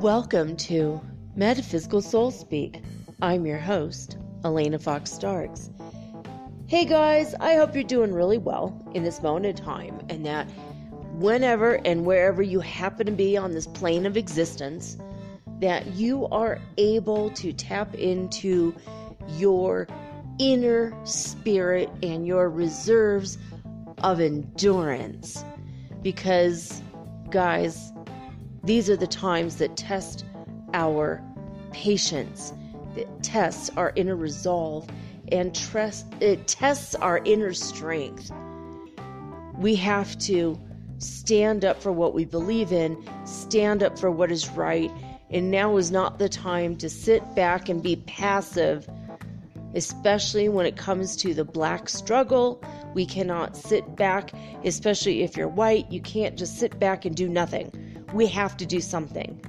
Welcome to Metaphysical Soul Speak. I'm your host, Elena Fox Starks. Hey guys, I hope you're doing really well in this moment in time, and that whenever and wherever you happen to be on this plane of existence, that you are able to tap into your inner spirit and your reserves of endurance. Because, guys, these are the times that test our patience, that tests our inner resolve, and it tests our inner strength. We have to stand up for what we believe in, stand up for what is right, and now is not the time to sit back and be passive, especially when it comes to the black struggle. We cannot sit back, especially if you're white. You can't just sit back and do nothing. We have to do something.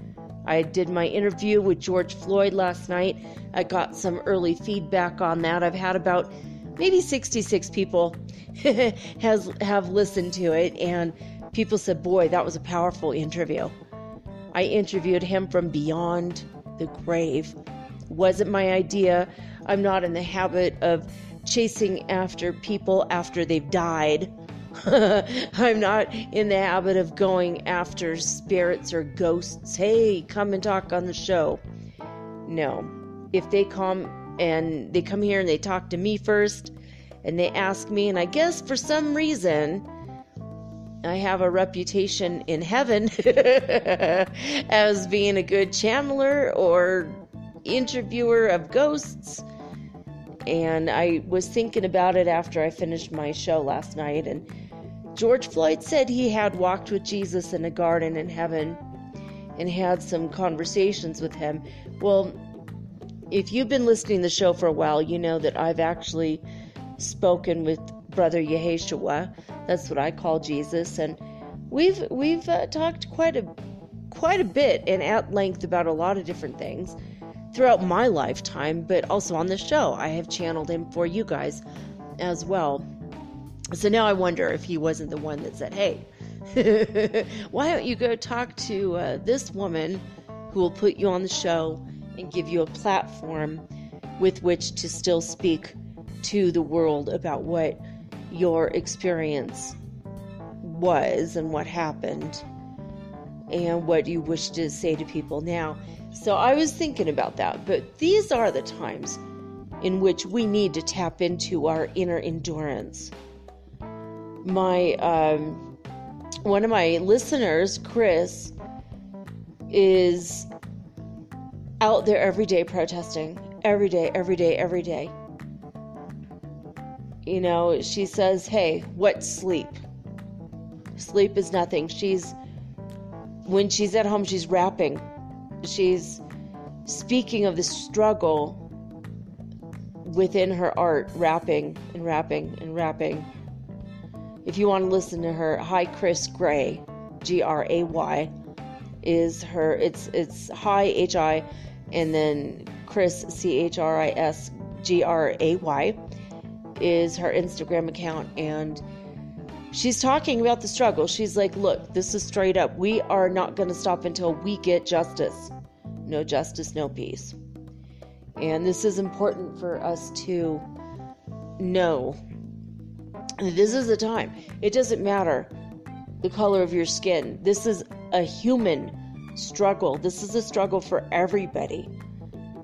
I did my interview with George Floyd last night. I got some early feedback on that. I've had about maybe 66 people have listened to it, and people said, boy, that was a powerful interview. I interviewed him from beyond the grave. Wasn't my idea. I'm not in the habit of chasing after people after they've died. I'm not in the habit of going after spirits or ghosts. Hey, come and talk on the show. No. If they come here and they talk to me first and they ask me, and I guess for some reason I have a reputation in heaven as being a good channeler or interviewer of ghosts. And I was thinking about it after I finished my show last night, and George Floyd said he had walked with Jesus in a garden in heaven and had some conversations with him. Well, if you've been listening to the show for a while, you know that I've actually spoken with Brother Yeshua. That's what I call Jesus, and we've talked quite a bit and at length about a lot of different things throughout my lifetime, but also on the show. I have channeled him for you guys as well. So now I wonder if he wasn't the one that said, hey, why don't you go talk to this woman who will put you on the show and give you a platform with which to still speak to the world about what your experience was and what happened and what you wish to say to people now. So I was thinking about that, but these are the times in which we need to tap into our inner endurance. One of my listeners, Chris, is out there every day protesting. Every day. You know, she says, hey, what's sleep? Sleep is nothing. When she's at home, she's rapping. She's speaking of the struggle within her art, rapping. If you want to listen to her, Hi Chris Gray, Gray, is her, it's Hi Hi, and then Chris, Chris, Gray, is her Instagram account, and she's talking about the struggle. She's like, look, this is straight up. We are not going to stop until we get justice. No justice, no peace. And this is important for us to know. This is the time. It doesn't matter the color of your skin. This is a human struggle. This is a struggle for everybody.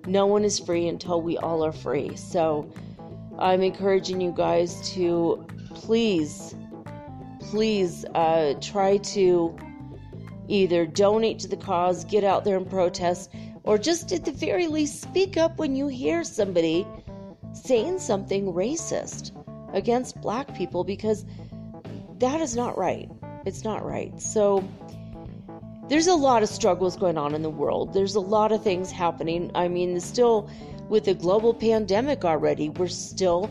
No one is free until we all are free. So I'm encouraging you guys to please try to either donate to the cause, get out there and protest, or just at the very least speak up when you hear somebody saying something racist against black people, because that is not right. It's not right. So there's a lot of struggles going on in the world. There's a lot of things happening. I mean, still with the global pandemic already, we're still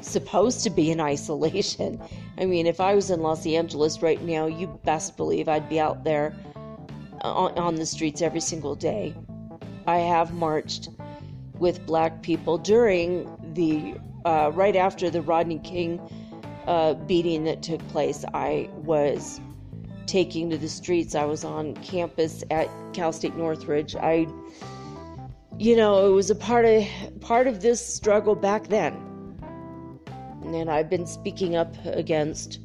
supposed to be in isolation. I mean, if I was in Los Angeles right now, you best believe I'd be out there on the streets every single day. I have marched with black people during the right after the Rodney King beating that took place. I was taking to the streets. I was on campus at Cal State Northridge. It was a part of this struggle back then. And I've been speaking up against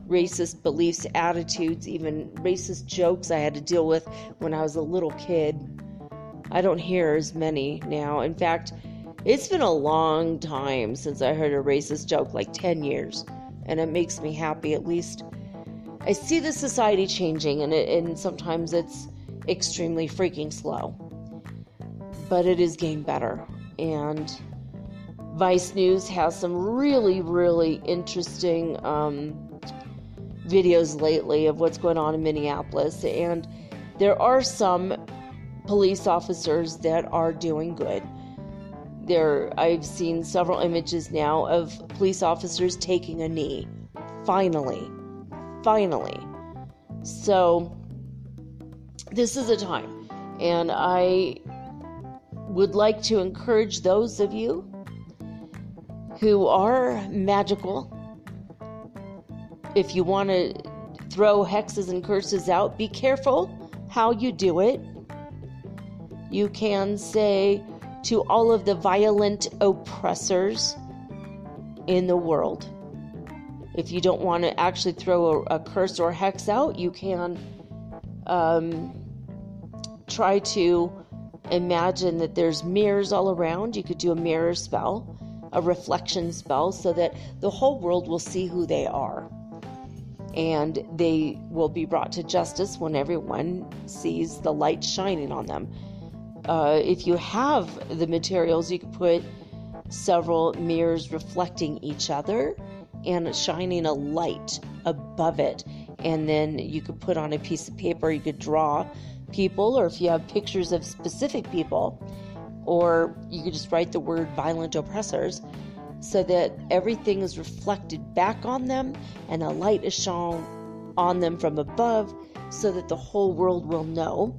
racist beliefs, attitudes, even racist jokes I had to deal with when I was a little kid. I don't hear as many now. In fact, it's been a long time since I heard a racist joke, like 10 years. And it makes me happy. At least I see the society changing, and sometimes it's extremely freaking slow. But it is getting better. And Vice News has some really, really interesting videos lately of what's going on in Minneapolis. And there are some police officers that are doing good. I've seen several images now of police officers taking a knee. Finally. So this is a time, and I would like to encourage those of you who are magical. If you want to throw hexes and curses out, be careful how you do it. You can say to all of the violent oppressors in the world. If you don't want to actually throw a curse or hex out, you can try to imagine that there's mirrors all around. You could do a mirror spell, a reflection spell, so that the whole world will see who they are. And they will be brought to justice when everyone sees the light shining on them. If you have the materials, you could put several mirrors reflecting each other and shining a light above it. And then you could put on a piece of paper, you could draw people, or if you have pictures of specific people, or you could just write the word violent oppressors, so that everything is reflected back on them and a light is shone on them from above, so that the whole world will know.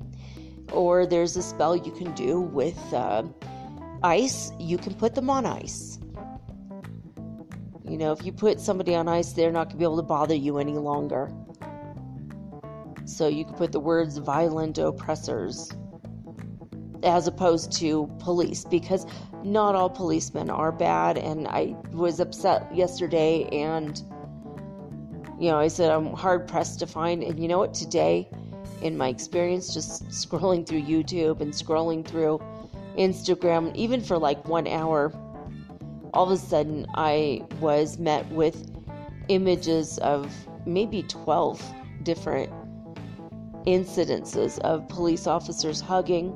Or there's a spell you can do with ice. You can put them on ice. If you put somebody on ice, they're not going to be able to bother you any longer. So you can put the words violent oppressors as opposed to police, because not all policemen are bad. And I was upset yesterday, and I said I'm hard pressed to find, and you know what, today, in my experience, just scrolling through YouTube and scrolling through Instagram, even for like 1 hour, all of a sudden I was met with images of maybe 12 different incidences of police officers hugging,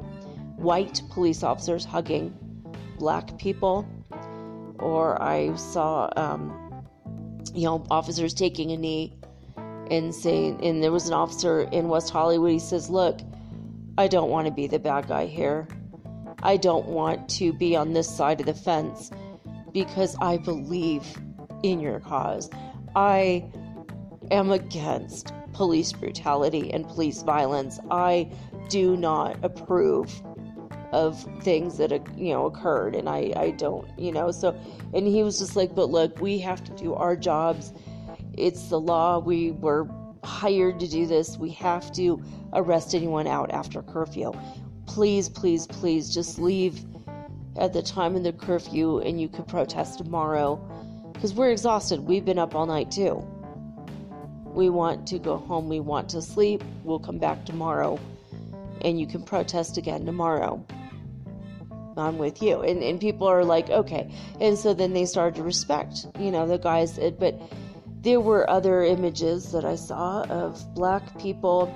white police officers hugging black people. Or I saw, officers taking a knee and saying, and there was an officer in West Hollywood, he says, look, I don't want to be the bad guy here. I don't want to be on this side of the fence because I believe in your cause. I am against police brutality and police violence. I do not approve of things that, occurred, and I don't, so, and he was just like, but look, we have to do our jobs. It's the law. We were hired to do this. We have to arrest anyone out after curfew. Please, please, please just leave at the time of the curfew, and you could protest tomorrow, because we're exhausted. We've been up all night too. We want to go home. We want to sleep. We'll come back tomorrow, and you can protest again tomorrow. I'm with you. And people are like, okay. And so then they started to respect, the guys. But there were other images that I saw of black people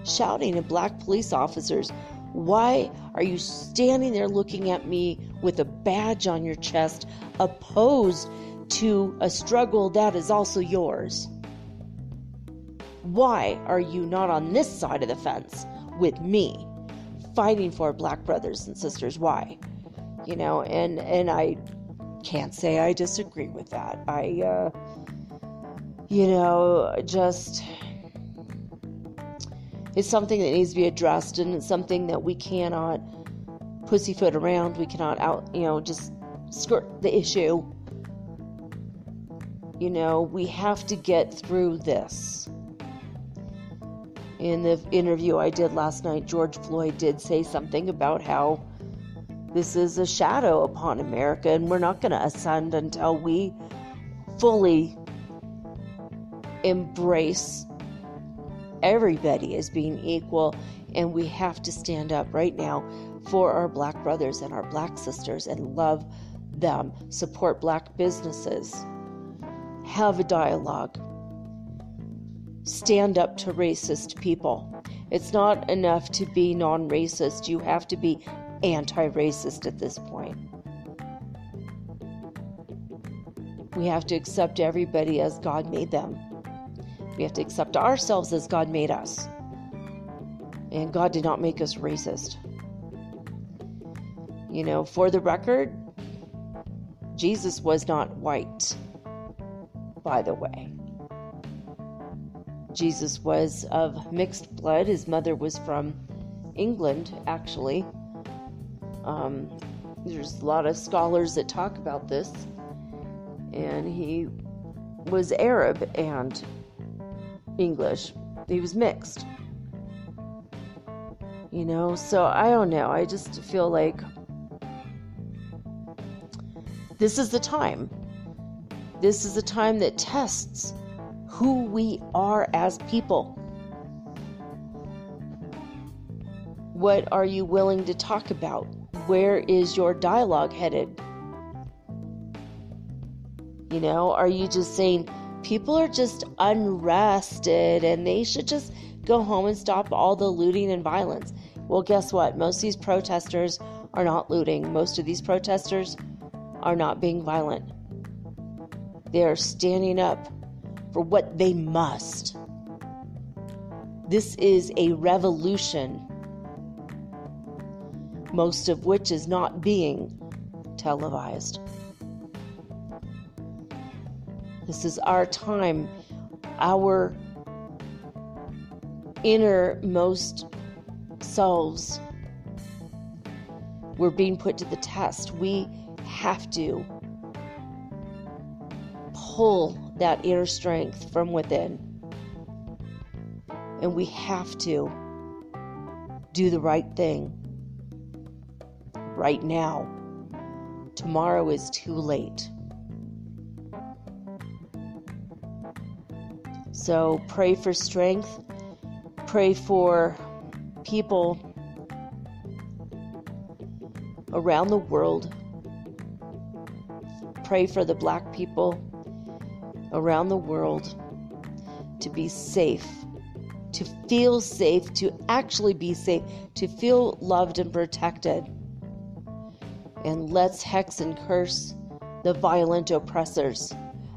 shouting at black police officers, Why are you standing there looking at me with a badge on your chest, opposed to a struggle that is also yours? Why are you not on this side of the fence with me, fighting for Black brothers and sisters? Why? And I can't say I disagree with that. It's something that needs to be addressed, and it's something that we cannot pussyfoot around. We cannot just skirt the issue. We have to get through this. In the interview I did last night, George Floyd did say something about how this is a shadow upon America, and we're not going to ascend until we fully embrace everybody as being equal. And we have to stand up right now for our Black brothers and our Black sisters and love them, support Black businesses, have a dialogue, stand up to racist people. It's not enough to be non-racist. You have to be anti-racist at this point. We have to accept everybody as God made them. We have to accept ourselves as God made us. And God did not make us racist. For the record, Jesus was not white, by the way. Jesus was of mixed blood. His mother was from England, actually. There's a lot of scholars that talk about this. And he was Arab and English. He was mixed. So I don't know. I just feel like this is the time. This is the time that tests who we are as people. What are you willing to talk about? Where is your dialogue headed? Are you just saying people are just unrested and they should just go home and stop all the looting and violence? Well, guess what? Most of these protesters are not looting. Most of these protesters are not being violent. They are standing up for what they must. This is a revolution, most of which is not being televised. This is our time, our innermost selves. We're being put to the test. We have to pull that inner strength from within. And we have to do the right thing right now. Tomorrow is too late. So pray for strength. Pray for people around the world. Pray for the Black people around the world to be safe, to feel safe, to actually be safe, to feel loved and protected. And let's hex and curse the violent oppressors,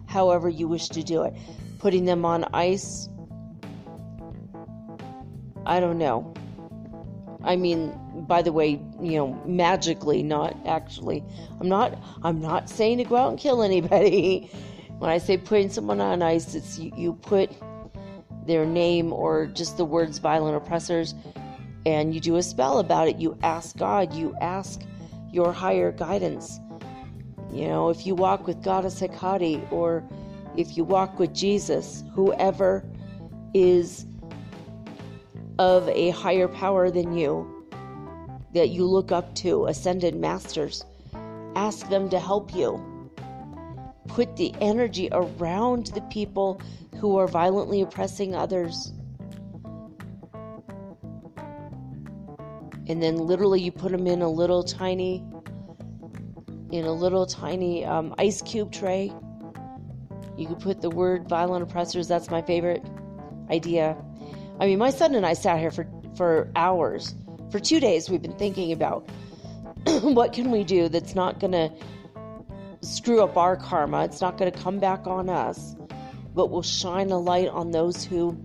however you wish to do it. Putting them on ice, I don't know. I mean, by the way, magically, not actually. I'm not saying to go out and kill anybody. When I say putting someone on ice, it's you put their name or just the words violent oppressors, and you do a spell about it. You ask God, you ask your higher guidance. If you walk with Goddess Hecate, or if you walk with Jesus, whoever is of a higher power than you, that you look up to, ascended masters, ask them to help you. Put the energy around the people who are violently oppressing others. And then literally you put them in a little tiny ice cube tray. You could put the word violent oppressors. That's my favorite idea. I mean, my son and I sat here for hours For 2 days, we've been thinking about what can we do that's not going to screw up our karma. It's not going to come back on us, but will shine a light on those who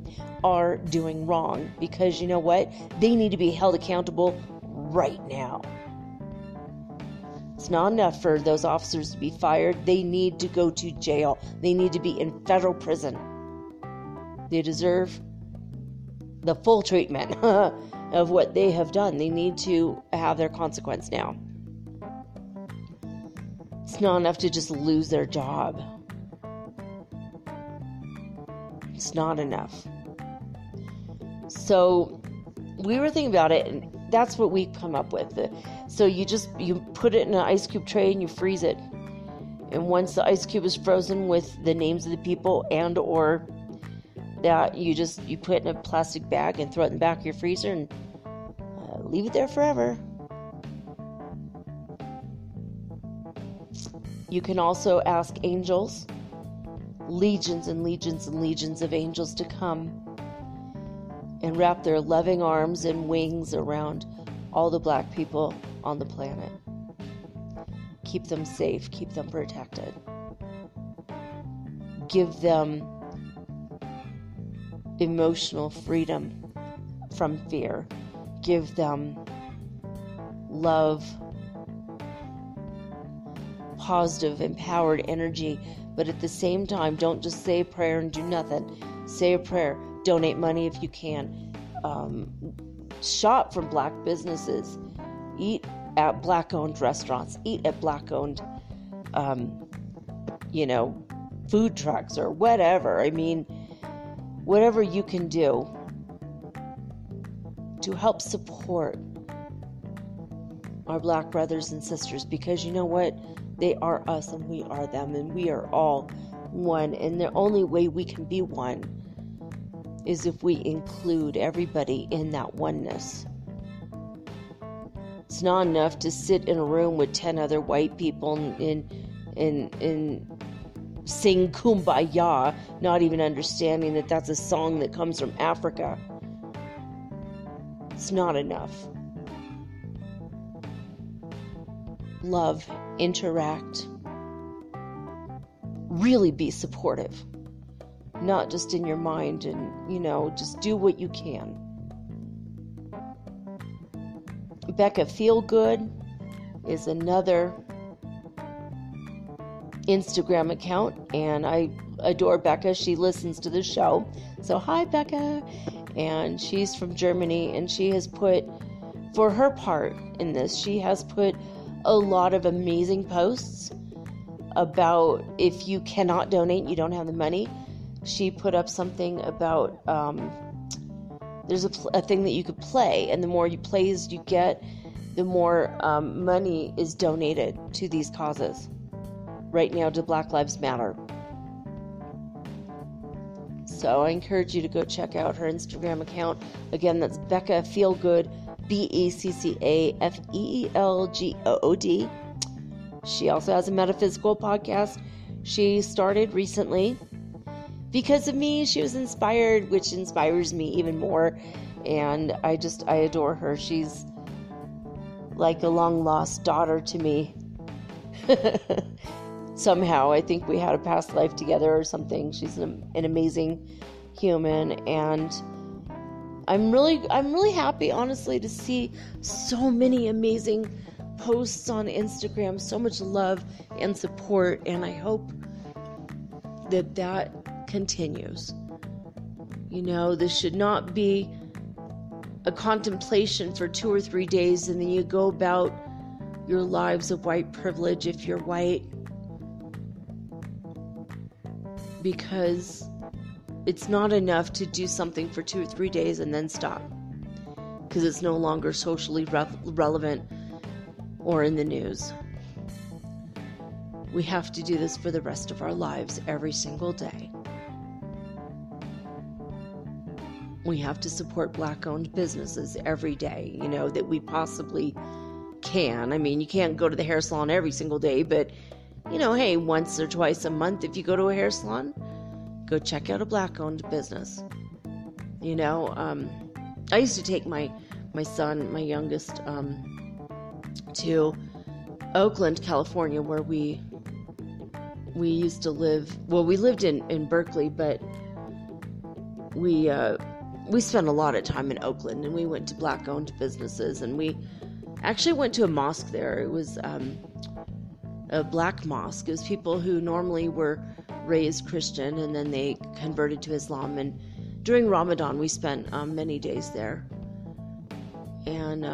are doing wrong. Because you know what? They need to be held accountable right now. It's not enough for those officers to be fired. They need to go to jail. They need to be in federal prison. They deserve the full treatment of what they have done. They need to have their consequence now. It's not enough to just lose their job. It's not enough. So we were thinking about it, and that's what we come up with. So you put it in an ice cube tray and you freeze it. And once the ice cube is frozen with the names of the people and or that, you put it in a plastic bag and throw it in the back of your freezer and leave it there forever. You can also ask angels, legions and legions and legions of angels, to come and wrap their loving arms and wings around all the Black people on the planet. Keep them safe, keep them protected. Give them emotional freedom from fear. Give them love, positive, empowered energy. But at the same time, don't just say a prayer and do nothing. Say a prayer. Donate money if you can. Shop from Black businesses. Eat at Black-owned restaurants. Eat at Black-owned, food trucks or whatever. I mean, whatever you can do to help support our Black brothers and sisters, because you know what? They are us and we are them, and we are all one. And the only way we can be one is if we include everybody in that oneness. It's not enough to sit in a room with 10 other white people and sing Kumbaya, not even understanding that that's a song that comes from Africa. It's not enough. Love, interact, really be supportive, not just in your mind, and just do what you can. Becca Feelgood is another Instagram account, and I adore Becca. She listens to the show, so hi Becca. And she's from Germany, and she has put, for her part in this, she has put a lot of amazing posts about if you cannot donate, you don't have the money. She put up something about there's a thing that you could play, and the more you plays you get, the more money is donated to these causes. Right now to Black Lives Matter. So I encourage you to go check out her Instagram account. Again, that's Becca Feelgood, BECCAFEELGOOD. She also has a metaphysical podcast she started recently. Because of me, she was inspired, which inspires me even more. And I adore her. She's like a long-lost daughter to me. Somehow, I think we had a past life together or something. She's an amazing human, and I'm really happy, honestly, to see so many amazing posts on Instagram, so much love and support, and I hope that continues. This should not be a contemplation for 2 or 3 days, and then you go about your lives of white privilege if you're white. Because it's not enough to do something for 2 or 3 days and then stop. Because it's no longer socially relevant or in the news. We have to do this for the rest of our lives every single day. We have to support Black-owned businesses every day, that we possibly can. I mean, you can't go to the hair salon every single day, but hey, once or twice a month, if you go to a hair salon, go check out a Black-owned business. I used to take my my youngest, to Oakland, California, where we used to live. Well, we lived in Berkeley, but we spent a lot of time in Oakland, and we went to Black-owned businesses, and we actually went to a mosque there. It was a black mosque. It was people who normally were raised Christian, and then they converted to Islam. And during Ramadan, we spent many days there, and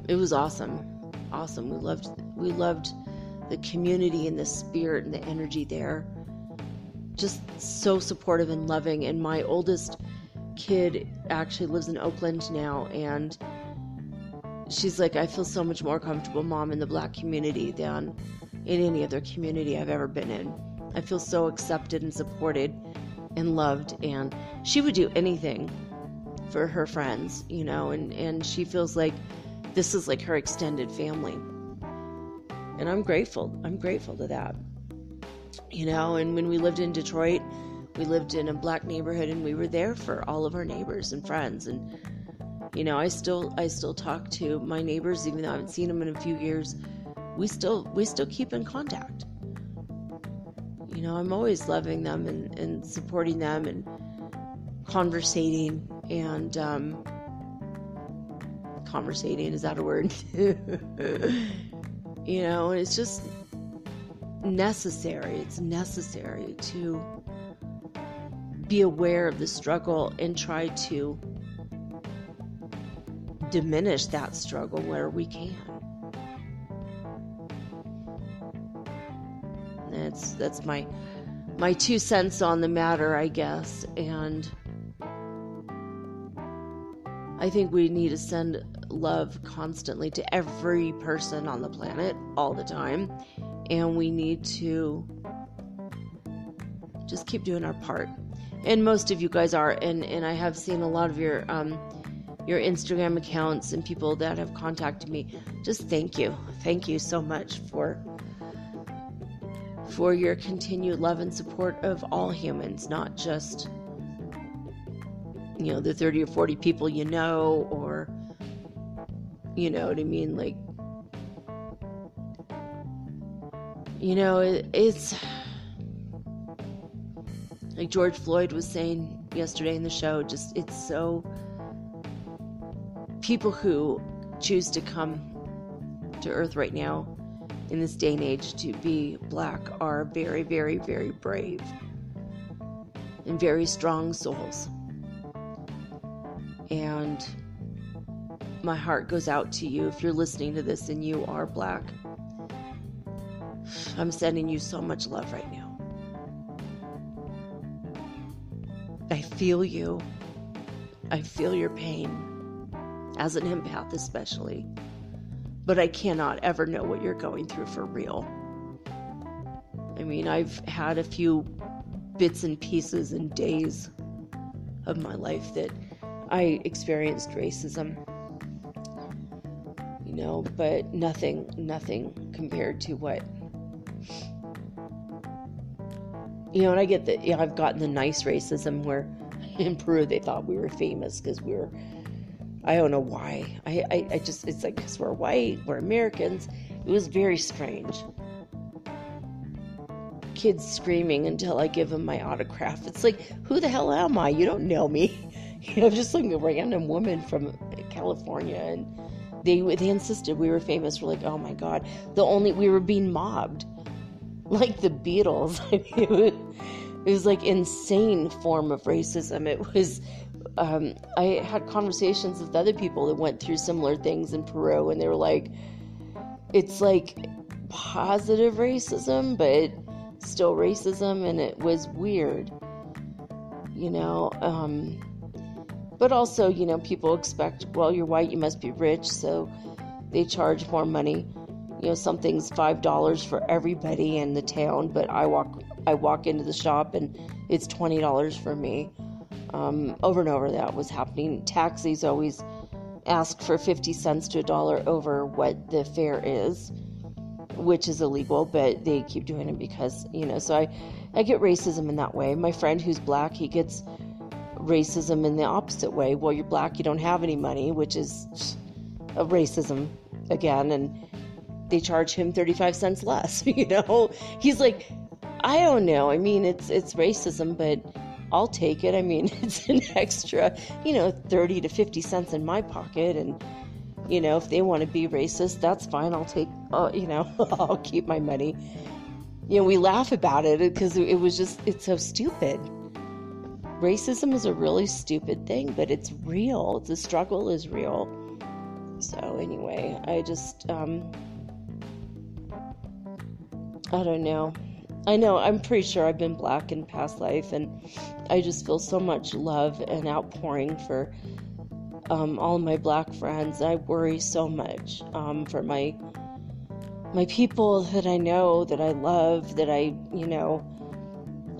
it was awesome. We loved the community and the spirit and the energy there. Just so supportive and loving. And my oldest kid actually lives in Oakland now, and she's like, I feel so much more comfortable, Mom, in the Black community than in any other community I've ever been in. I feel so accepted and supported and loved, and she would do anything for her friends, and she feels like this is like her extended family. And I'm grateful to that. And when we lived in Detroit, we lived in a Black neighborhood, and we were there for all of our neighbors and friends. And I still talk to my neighbors, even though I haven't seen them in a few years. We still keep in contact. I'm always loving them and supporting them and conversating. And conversating, is that a word? And it's just necessary. It's necessary to be aware of the struggle and try to diminish that struggle where we can. That's my 2 cents on the matter, I guess. And I think we need to send love constantly to every person on the planet all the time, and we need to just keep doing our part. And most of you guys are, and I have seen a lot of your Instagram accounts and people that have contacted me. Just thank you so much for your continued love and support of all humans, not just the 30 or 40 people or you know what I mean, like, it's like George Floyd was saying yesterday in the show, it's so, people who choose to come to Earth right now in this day and age to be Black are very, very, very brave and very strong souls. And my heart goes out to you if you're listening to this and you are Black. I'm sending you so much love right now. I feel you. I feel your pain, as an empath especially. But I cannot ever know what you're going through for real. I mean, I've had a few bits and pieces and days of my life that I experienced racism, but nothing compared to what, and I get that, I've gotten the nice racism where in Peru they thought we were famous because I don't know why. I just, it's like, because we're white, we're Americans. It was very strange. Kids screaming until I give them my autograph. It's like, who the hell am I? You don't know me. I'm just like a random woman from California, and they insisted we were famous. We're like, oh my God. We were being mobbed. Like the Beatles. I mean, it was like insane form of racism. It was, I had conversations with other people that went through similar things in Peru, and they were like, it's like positive racism, but still racism, and it was weird, but also, people expect, well, you're white, you must be rich, so they charge more money. Something's $5 for everybody in the town, but I walk into the shop and it's $20 for me. Over and over that was happening. Taxis always ask for 50 cents to $1 over what the fare is, which is illegal, but they keep doing it because, so I get racism in that way. My friend who's Black, he gets racism in the opposite way. Well, you're black, you don't have any money, which is a racism again, and they charge him 35 cents less. He's like, I don't know. I mean, it's racism, but I'll take it. I mean, it's an extra, 30 to 50 cents in my pocket. And, if they want to be racist, that's fine. I'll take, I'll keep my money. We laugh about it because it's so stupid. Racism is a really stupid thing, but it's real. The struggle is real. So anyway, I just, I don't know. I know, I'm pretty sure I've been black in past life, and I just feel so much love and outpouring for all of my black friends. I worry so much for my people that I know, that I love, that I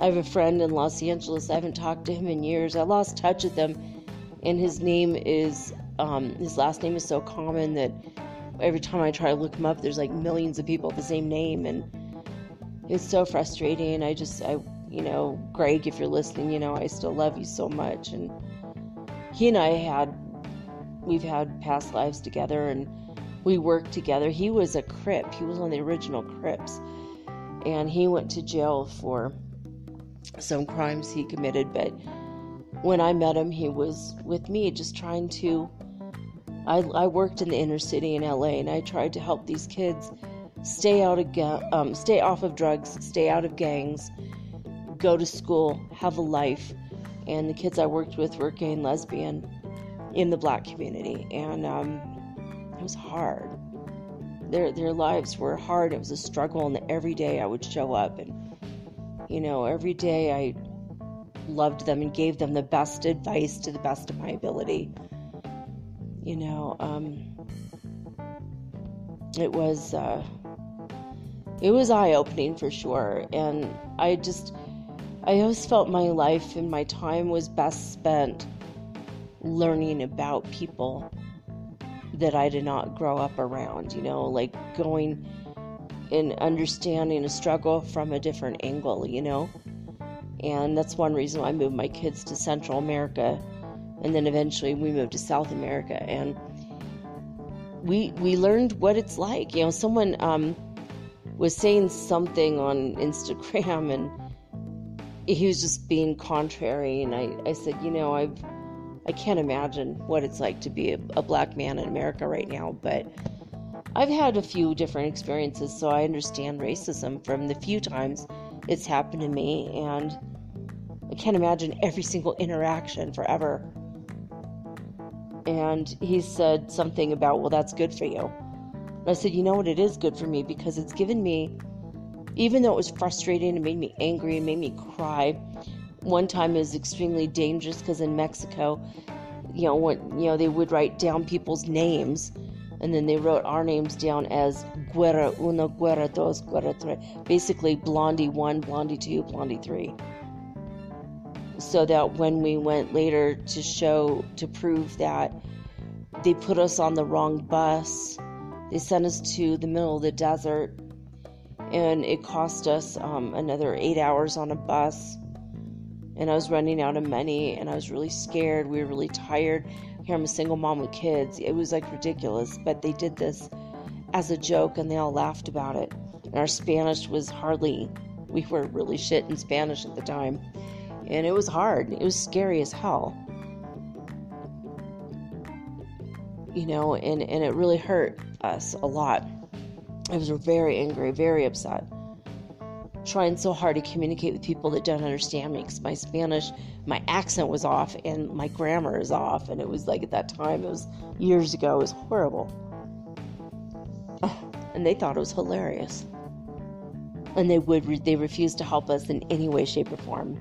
have a friend in Los Angeles. I haven't talked to him in years. I lost touch with him, and his last name is so common that every time I try to look him up, there's like millions of people with the same name, and it's so frustrating. Greg, if you're listening, I still love you so much. And he and we've had past lives together, and we worked together. He was a Crip. He was one of the original Crips, and he went to jail for some crimes he committed. But when I met him, he was with me just trying to, I worked in the inner city in LA, and I tried to help these kids stay off of drugs, stay out of gangs, go to school, have a life. And the kids I worked with were gay and lesbian in the black community, and it was hard. Their lives were hard. It was a struggle, and every day I would show up, and every day I loved them and gave them the best advice to the best of my ability. It was eye-opening for sure, and I always felt my life and my time was best spent learning about people that I did not grow up around, like going and understanding a struggle from a different angle, and that's one reason why I moved my kids to Central America, and then eventually we moved to South America, and we learned what it's like. Someone was saying something on Instagram, and he was just being contrary, and I said, I can't imagine what it's like to be a black man in America right now, but I've had a few different experiences, so I understand racism from the few times it's happened to me, and I can't imagine every single interaction forever. And he said something about, well, that's good for you. And I said, it is good for me, because it's given me, even though it was frustrating and made me angry and made me cry, one time it was extremely dangerous because in Mexico, they would write down people's names, and then they wrote our names down as Guerra Uno, Guerra Dos, Guerra Tres, basically Blondie 1, Blondie 2, Blondie 3. So that when we went later to prove that they put us on the wrong bus, they sent us to the middle of the desert, and it cost us another 8 hours on a bus. And I was running out of money, and I was really scared. We were really tired. Here I'm a single mom with kids. It was like ridiculous, but they did this as a joke, and they all laughed about it. And our Spanish was we were really shit in Spanish at the time. And it was hard. It was scary as hell. And it really hurt us a lot. I was very angry, very upset. Trying so hard to communicate with people that don't understand me, because my Spanish, my accent was off and my grammar is off, and it was like, at that time, it was years ago, it was horrible. And they thought it was hilarious, and they refused to help us in any way, shape, or form.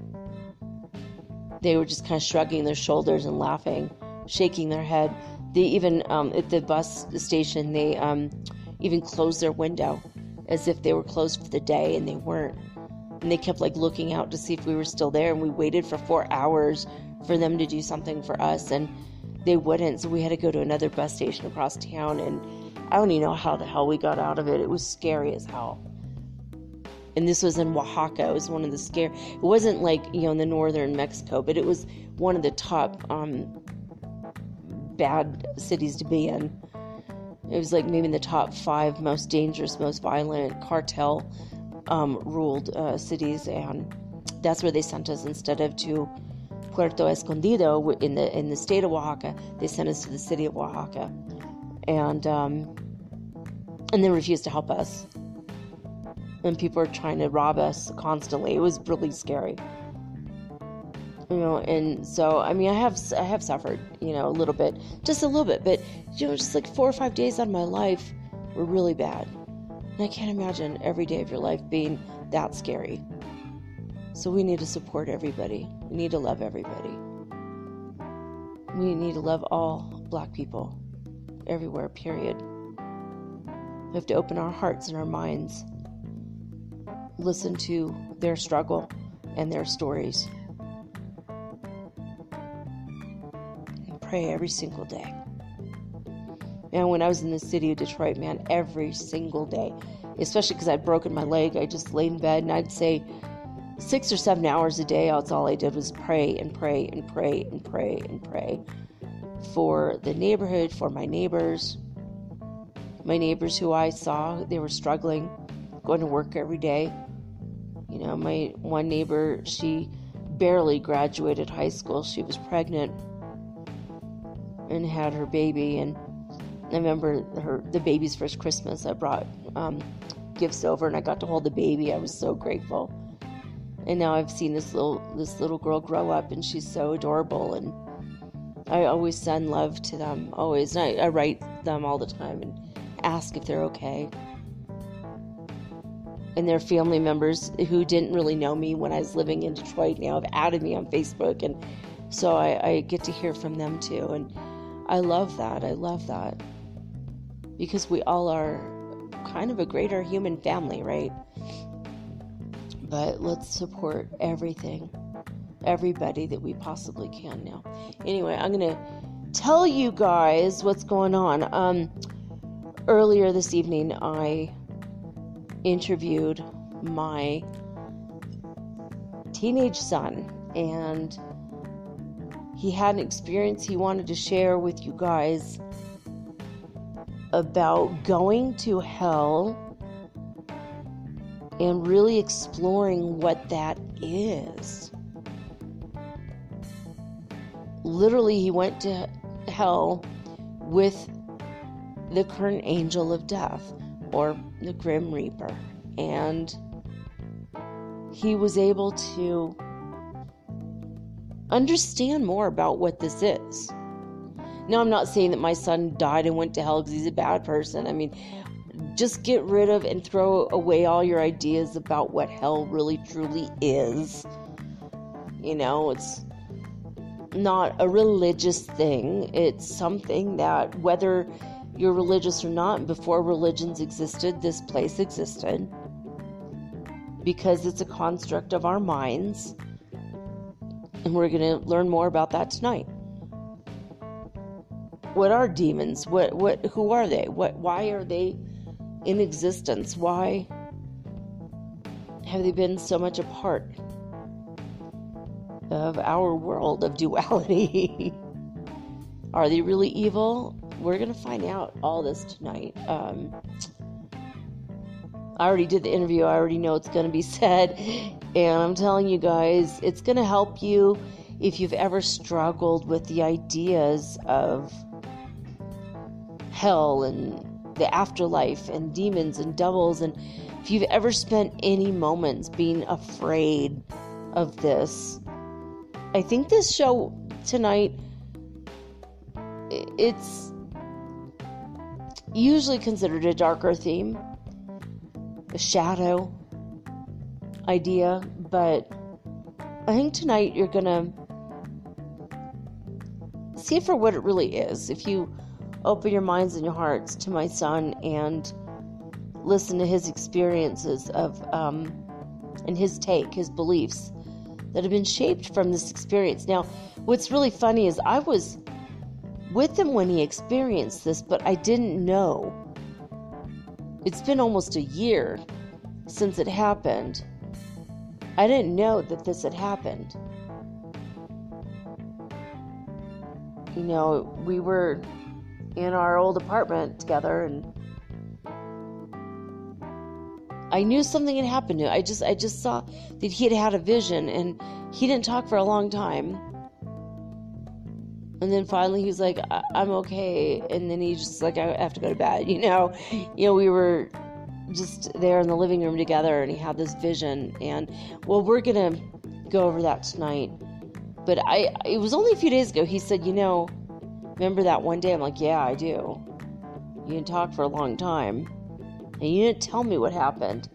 They were just kind of shrugging their shoulders and laughing, shaking their head. They even at the bus station, they even closed their window as if they were closed for the day, and they weren't. And they kept looking out to see if we were still there, and we waited for 4 hours for them to do something for us, and they wouldn't. So we had to go to another bus station across town, and I don't even know how the hell we got out of it. It was scary as hell. And this was in Oaxaca. It was one of the it wasn't like, in the northern Mexico, but it was one of the top bad cities to be in. It was like maybe in the top 5 most dangerous, most violent, cartel ruled cities, and that's where they sent us. Instead of to Puerto Escondido in the state of Oaxaca, they sent us to the city of Oaxaca, and they refused to help us. And people are trying to rob us constantly. It was really scary, And so, I mean, I have suffered, a little bit, just a little bit, but just like 4 or 5 days out of my life were really bad, and I can't imagine every day of your life being that scary. So we need to support everybody. We need to love everybody. We need to love all Black people everywhere. Period. We have to open our hearts and our minds. Listen to their struggle and their stories. And pray every single day. And when I was in the city of Detroit, man, every single day, especially because I'd broken my leg, I just lay in bed, and I'd say 6 or 7 hours a day, that's all I did was pray and pray and pray and pray and pray for the neighborhood, for my neighbors who I saw, they were struggling, going to work every day. My one neighbor, she barely graduated high school. She was pregnant and had her baby, and I remember the baby's first Christmas. I brought gifts over, and I got to hold the baby. I was so grateful. And now I've seen this little girl grow up, and she's so adorable. And I always send love to them, always. And I write them all the time and ask if they're okay. And their family members who didn't really know me when I was living in Detroit now have added me on Facebook, and so I get to hear from them too. And I love that. Because we all are kind of a greater human family, right? But let's support everybody that we possibly can now. Anyway, I'm going to tell you guys what's going on. Earlier this evening, I interviewed my teenage son, and he had an experience he wanted to share with you guys about going to hell and really exploring what that is. Literally, he went to hell with the current angel of death, or the Grim Reaper, and he was able to understand more about what this is. Now, I'm not saying that my son died and went to hell because he's a bad person. I mean, just get rid of and throw away all your ideas about what hell really truly is. It's not a religious thing. It's something that, whether you're religious or not, before religions existed, this place existed, because it's a construct of our minds, and we're going to learn more about that tonight. What are demons? Who are they? Why are they in existence? Why have they been so much a part of our world of duality? Are they really evil? We're going to find out all this tonight. I already did the interview. I already know it's going to be said. And I'm telling you guys, it's going to help you if you've ever struggled with the ideas of hell and the afterlife and demons and devils. And if you've ever spent any moments being afraid of this, I think this show tonight, it's usually considered a darker theme, a shadow idea, but I think tonight you're gonna see it for what it really is. If you open your minds and your hearts to my son and listen to his experiences of and his beliefs that have been shaped from this experience. Now, what's really funny is I was with him when he experienced this, but I didn't know. It's been almost a year since it happened. I didn't know that this had happened. You know, we were in our old apartment together, and I knew something had happened to him. I just saw that he had a vision, and he didn't talk for a long time. And then finally he was like, I'm okay. And then he just like, I have to go to bed, you know, we were just there in the living room together, and he had this vision. And well, we're going to go over that tonight. But it was only a few days ago. He said, remember that one day? I'm like, yeah, I do. You didn't talk for a long time, and you didn't tell me what happened.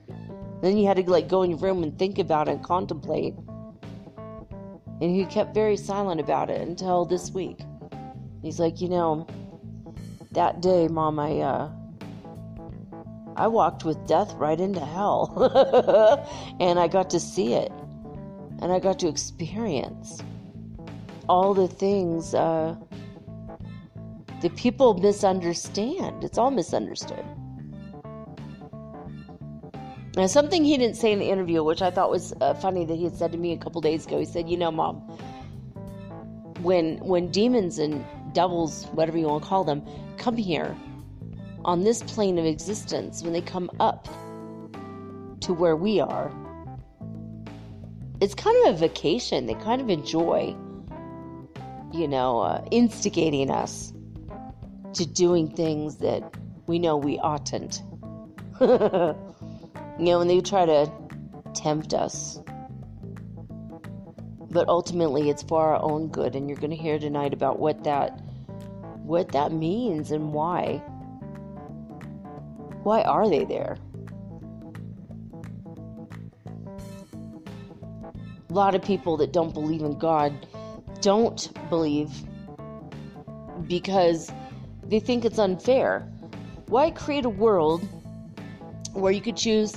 Then you had to like go in your room and think about it and contemplate. And he kept very silent about it until this week. He's like, that day, Mom, I walked with death right into hell. And I got to see it. And I got to experience all the things that people misunderstand. It's all misunderstood. Now, something he didn't say in the interview, which I thought was funny that he had said to me a couple days ago, he said, Mom, when demons and devils, whatever you want to call them, come here on this plane of existence, when they come up to where we are, it's kind of a vacation. They kind of enjoy, instigating us to doing things that we know we oughtn't. When they try to tempt us. But ultimately, it's for our own good, and you're going to hear tonight about what that means and why. Why are they there? A lot of people that don't believe in God don't believe because they think it's unfair. Why create a world where you could choose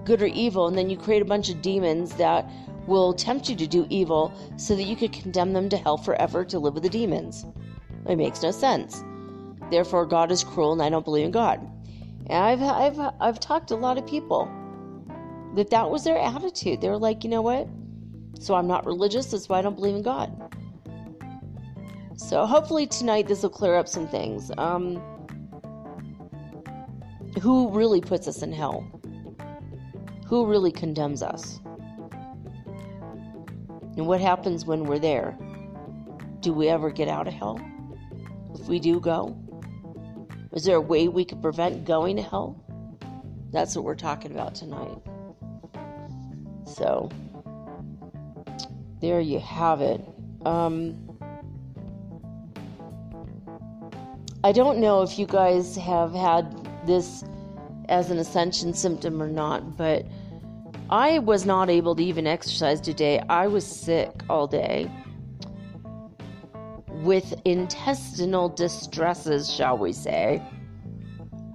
good or evil, and then you create a bunch of demons that will tempt you to do evil so that you could condemn them to hell forever to live with the demons? It makes no sense. Therefore, God is cruel, and I don't believe in God. And I've talked to a lot of people that was their attitude. They were like, you know what? So I'm not religious, that's why I don't believe in God. So hopefully tonight this will clear up some things. Who really puts us in hell? Who really condemns us? And what happens when we're there? Do we ever get out of hell? If we do go? Is there a way we could prevent going to hell? That's what we're talking about tonight. So, there you have it. I don't know if you guys have had this as an ascension symptom or not, but I was not able to even exercise today. I was sick all day with intestinal distresses, shall we say.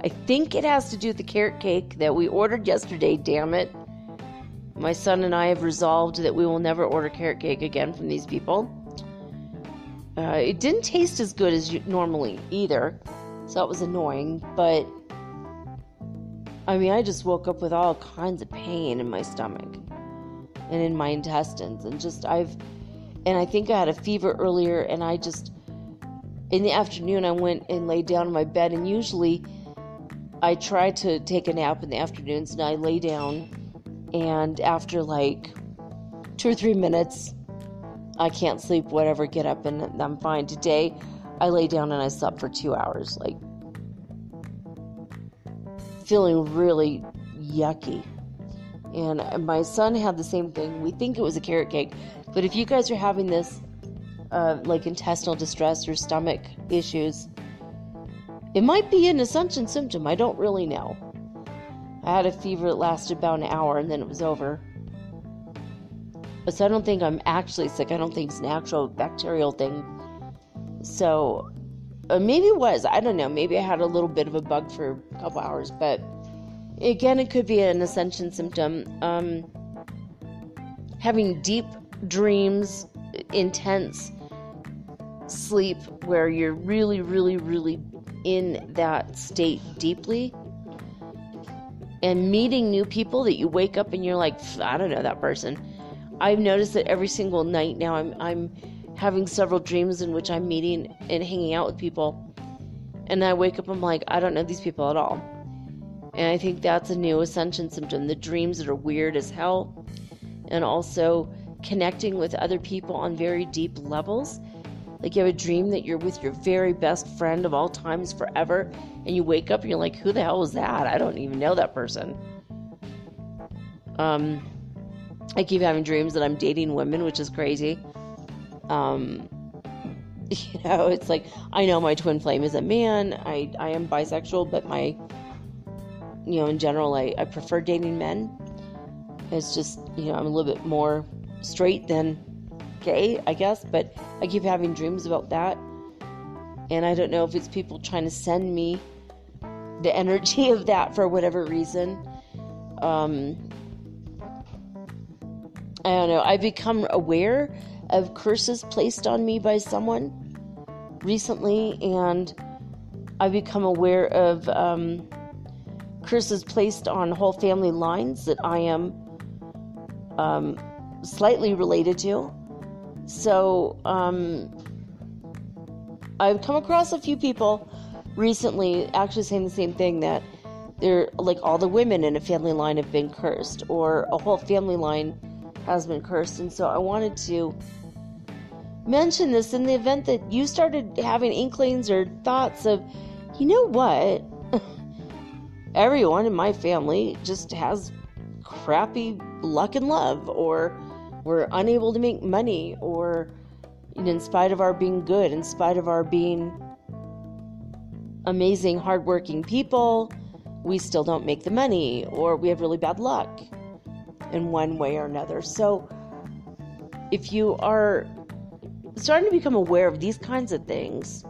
I think it has to do with the carrot cake that we ordered yesterday, damn it. My son and I have resolved that we will never order carrot cake again from these people. It didn't taste as good as normally either, so that was annoying, but I just woke up with all kinds of pain in my stomach and in my intestines, and I think I had a fever earlier, and in the afternoon I went and laid down in my bed, and usually I try to take a nap in the afternoons, and I lay down, and after like 2 or 3 minutes, I can't sleep, whatever, get up, and I'm fine. Today, I lay down and I slept for 2 hours, like, feeling really yucky. And my son had the same thing. We think it was a carrot cake, but if you guys are having this, like intestinal distress or stomach issues, it might be an ascension symptom. I don't really know. I had a fever that lasted about an hour, and then it was over. So I don't think I'm actually sick. I don't think it's an actual bacterial thing. So maybe it was. I don't know. Maybe I had a little bit of a bug for a couple hours. But again, it could be an ascension symptom. Having deep dreams, intense sleep where you're really, really, really in that state deeply. and meeting new people that you wake up and you're like, I don't know that person. I've noticed that every single night now I'm having several dreams in which I'm meeting and hanging out with people, and I wake up, I'm like, I don't know these people at all. And I think that's a new ascension symptom, the dreams that are weird as hell, and also connecting with other people on very deep levels. Like you have a dream that you're with your very best friend of all times forever, and you wake up and you're like, who the hell was that? I don't even know that person. I keep having dreams that I'm dating women, which is crazy. It's like, I know my twin flame is a man. I am bisexual, but in general, I prefer dating men. It's just, I'm a little bit more straight than gay, I guess, but I keep having dreams about that. And I don't know if it's people trying to send me the energy of that for whatever reason. I don't know. I've become aware of curses placed on me by someone recently, and I've become aware of curses placed on whole family lines that I am slightly related to. So I've come across a few people recently actually saying the same thing, that they're like all the women in a family line have been cursed, or a whole family line has been cursed. And so I wanted to mention this in the event that you started having inklings or thoughts of, you know what, everyone in my family just has crappy luck and love, or we're unable to make money, or in spite of our being good, in spite of our being amazing, hardworking people, we still don't make the money, or we have really bad luck in one way or another. So if you are starting to become aware of these kinds of things,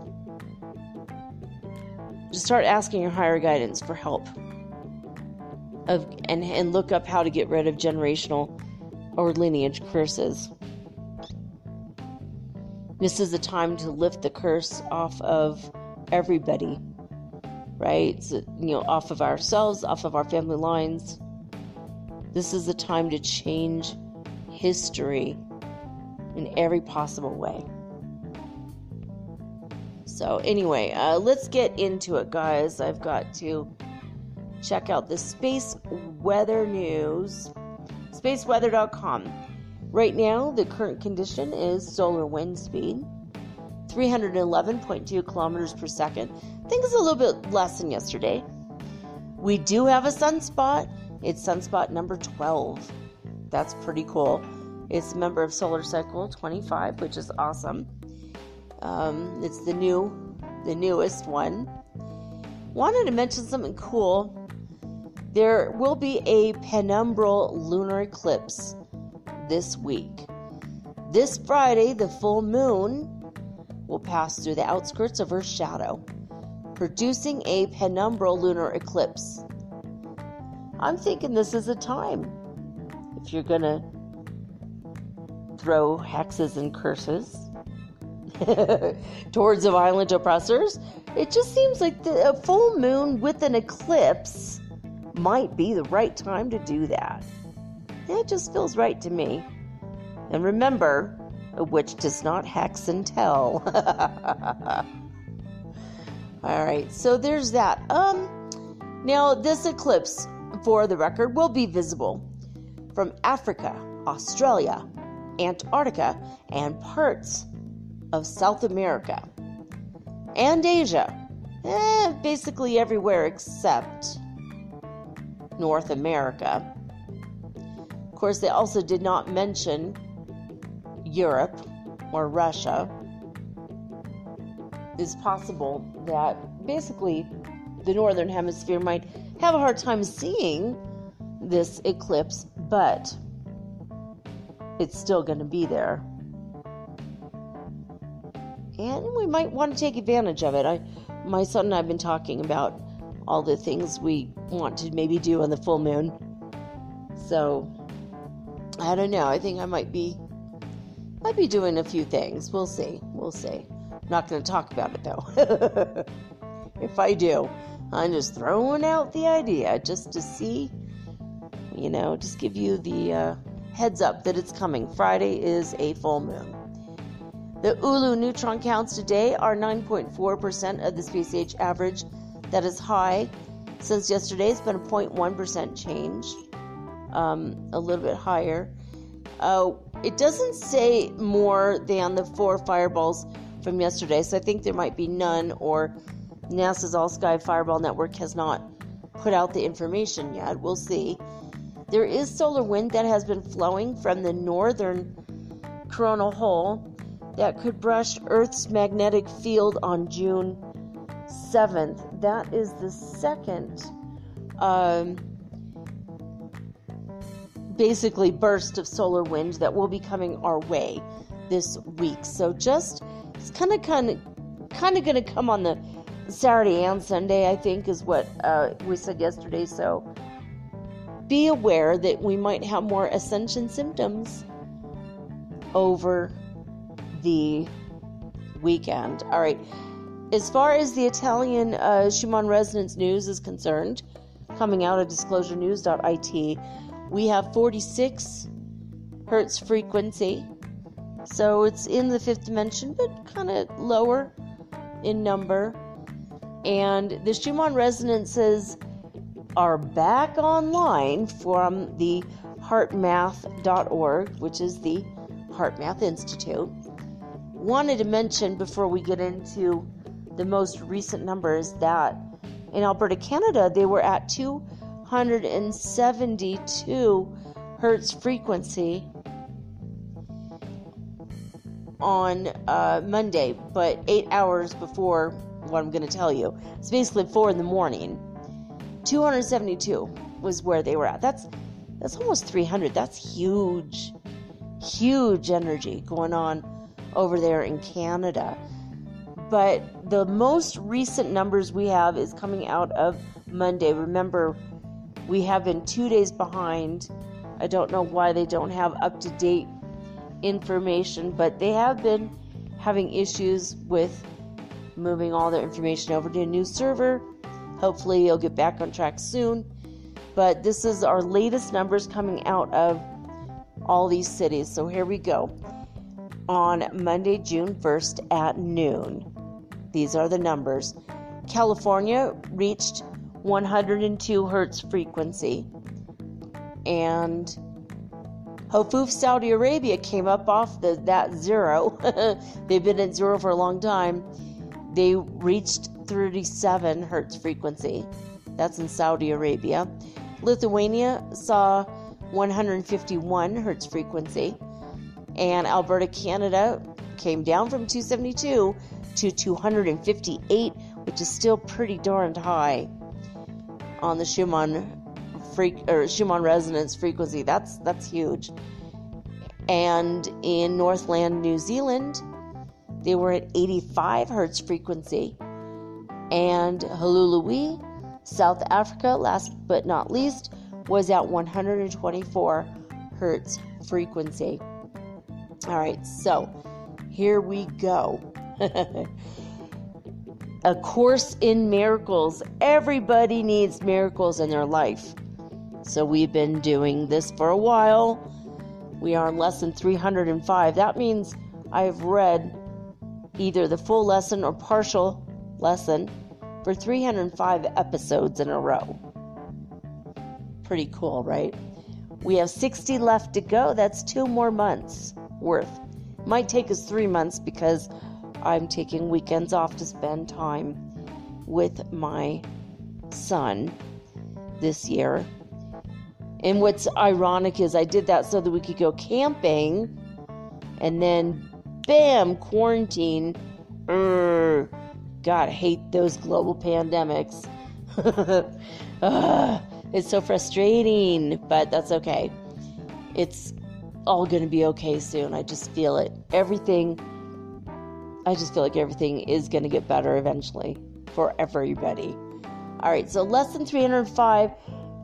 just start asking your higher guidance for help and look up how to get rid of generational or lineage curses. This is the time to lift the curse off of everybody, right? So, off of ourselves, off of our family lines. This is the time to change history in every possible way. So anyway, let's get into it, guys. I've got to check out the space weather news, spaceweather.com. Right now, the current condition is solar wind speed, 311.2 kilometers per second. I think it's a little bit less than yesterday. We do have a sunspot. It's sunspot number 12. That's pretty cool. It's a member of solar cycle 25, which is awesome. It's the newest one. Wanted to mention something cool. There will be a penumbral lunar eclipse this week. This Friday, the full moon will pass through the outskirts of Earth's shadow, producing a penumbral lunar eclipse. I'm thinking this is a time, if you're gonna throw hexes and curses towards the violent oppressors, it just seems like a full moon with an eclipse might be the right time to do that. It just feels right to me. And remember, a witch does not hex and tell. Alright, so there's that. Now this eclipse, for the record, will be visible from Africa, Australia, Antarctica, and parts of South America and Asia. Basically everywhere except North America. Of course, they also did not mention Europe or Russia. It's possible that basically the Northern Hemisphere might have a hard time seeing this eclipse, but it's still going to be there. And we might want to take advantage of it. My son and I have been talking about all the things we want to maybe do on the full moon. So, I don't know. I think I might be doing a few things. We'll see. I'm not going to talk about it, though. If I do, I'm just throwing out the idea just to see, just give you the heads up that it's coming. Friday is a full moon. The Ulu neutron counts today are 9.4% of the space age average. That is high. Since yesterday, it's been a 0.1% change, a little bit higher. It doesn't say more than the 4 fireballs from yesterday, so I think there might be none, or NASA's All-Sky Fireball Network has not put out the information yet. We'll see. There is solar wind that has been flowing from the northern coronal hole that could brush Earth's magnetic field on June 7th. That is the second basically burst of solar wind that will be coming our way this week. So it's kind of going to come on the Saturday and Sunday, I think, is what we said yesterday. So be aware that we might have more ascension symptoms over the weekend. All right. As far as the Italian Schumann Resonance news is concerned, coming out of disclosurenews.it, we have 46 hertz frequency. So it's in the 5th dimension, but kind of lower in number. And the Schumann Resonances are back online from the heartmath.org, which is the HeartMath Institute. Wanted to mention before we get into the most recent numbers that in Alberta, Canada, they were at 272 hertz frequency on Monday, but 8 hours before what I'm going to tell you. It's basically 4 in the morning. 272 was where they were at. That's almost 300. That's huge energy going on over there in Canada. But the most recent numbers we have is coming out of Monday. Remember, we have been 2 days behind. I don't know why they don't have up-to-date information, but they have been having issues with moving all their information over to a new server. Hopefully it'll get back on track soon. But this is our latest numbers coming out of all these cities. So here we go. On Monday, June 1st at noon. These are the numbers. California reached 102 hertz frequency. And Hofuf, Saudi Arabia came up off that zero. They've been at zero for a long time. They reached 37 hertz frequency. That's in Saudi Arabia. Lithuania saw 151 hertz frequency. And Alberta, Canada came down from 272 to 258, which is still pretty darned high on the Schumann Resonance frequency. That's huge. And in Northland, New Zealand, they were at 85 hertz frequency. And Hulului, South Africa, last but not least, was at 124 hertz frequency. All right, so here we go. A Course in Miracles. Everybody needs miracles in their life. So we've been doing this for a while. We are on lesson 305. That means I've read either the full lesson or partial lesson for 305 episodes in a row. Pretty cool, right? We have 60 left to go. That's 2 more months worth. Might take us 3 months because I'm taking weekends off to spend time with my son this year. And what's ironic is I did that so that we could go camping, and then bam, quarantine. God, I hate those global pandemics. It's so frustrating, but that's okay. It's all going to be okay soon. I just feel it. I just feel like everything is going to get better eventually for everybody. All right, so lesson 305,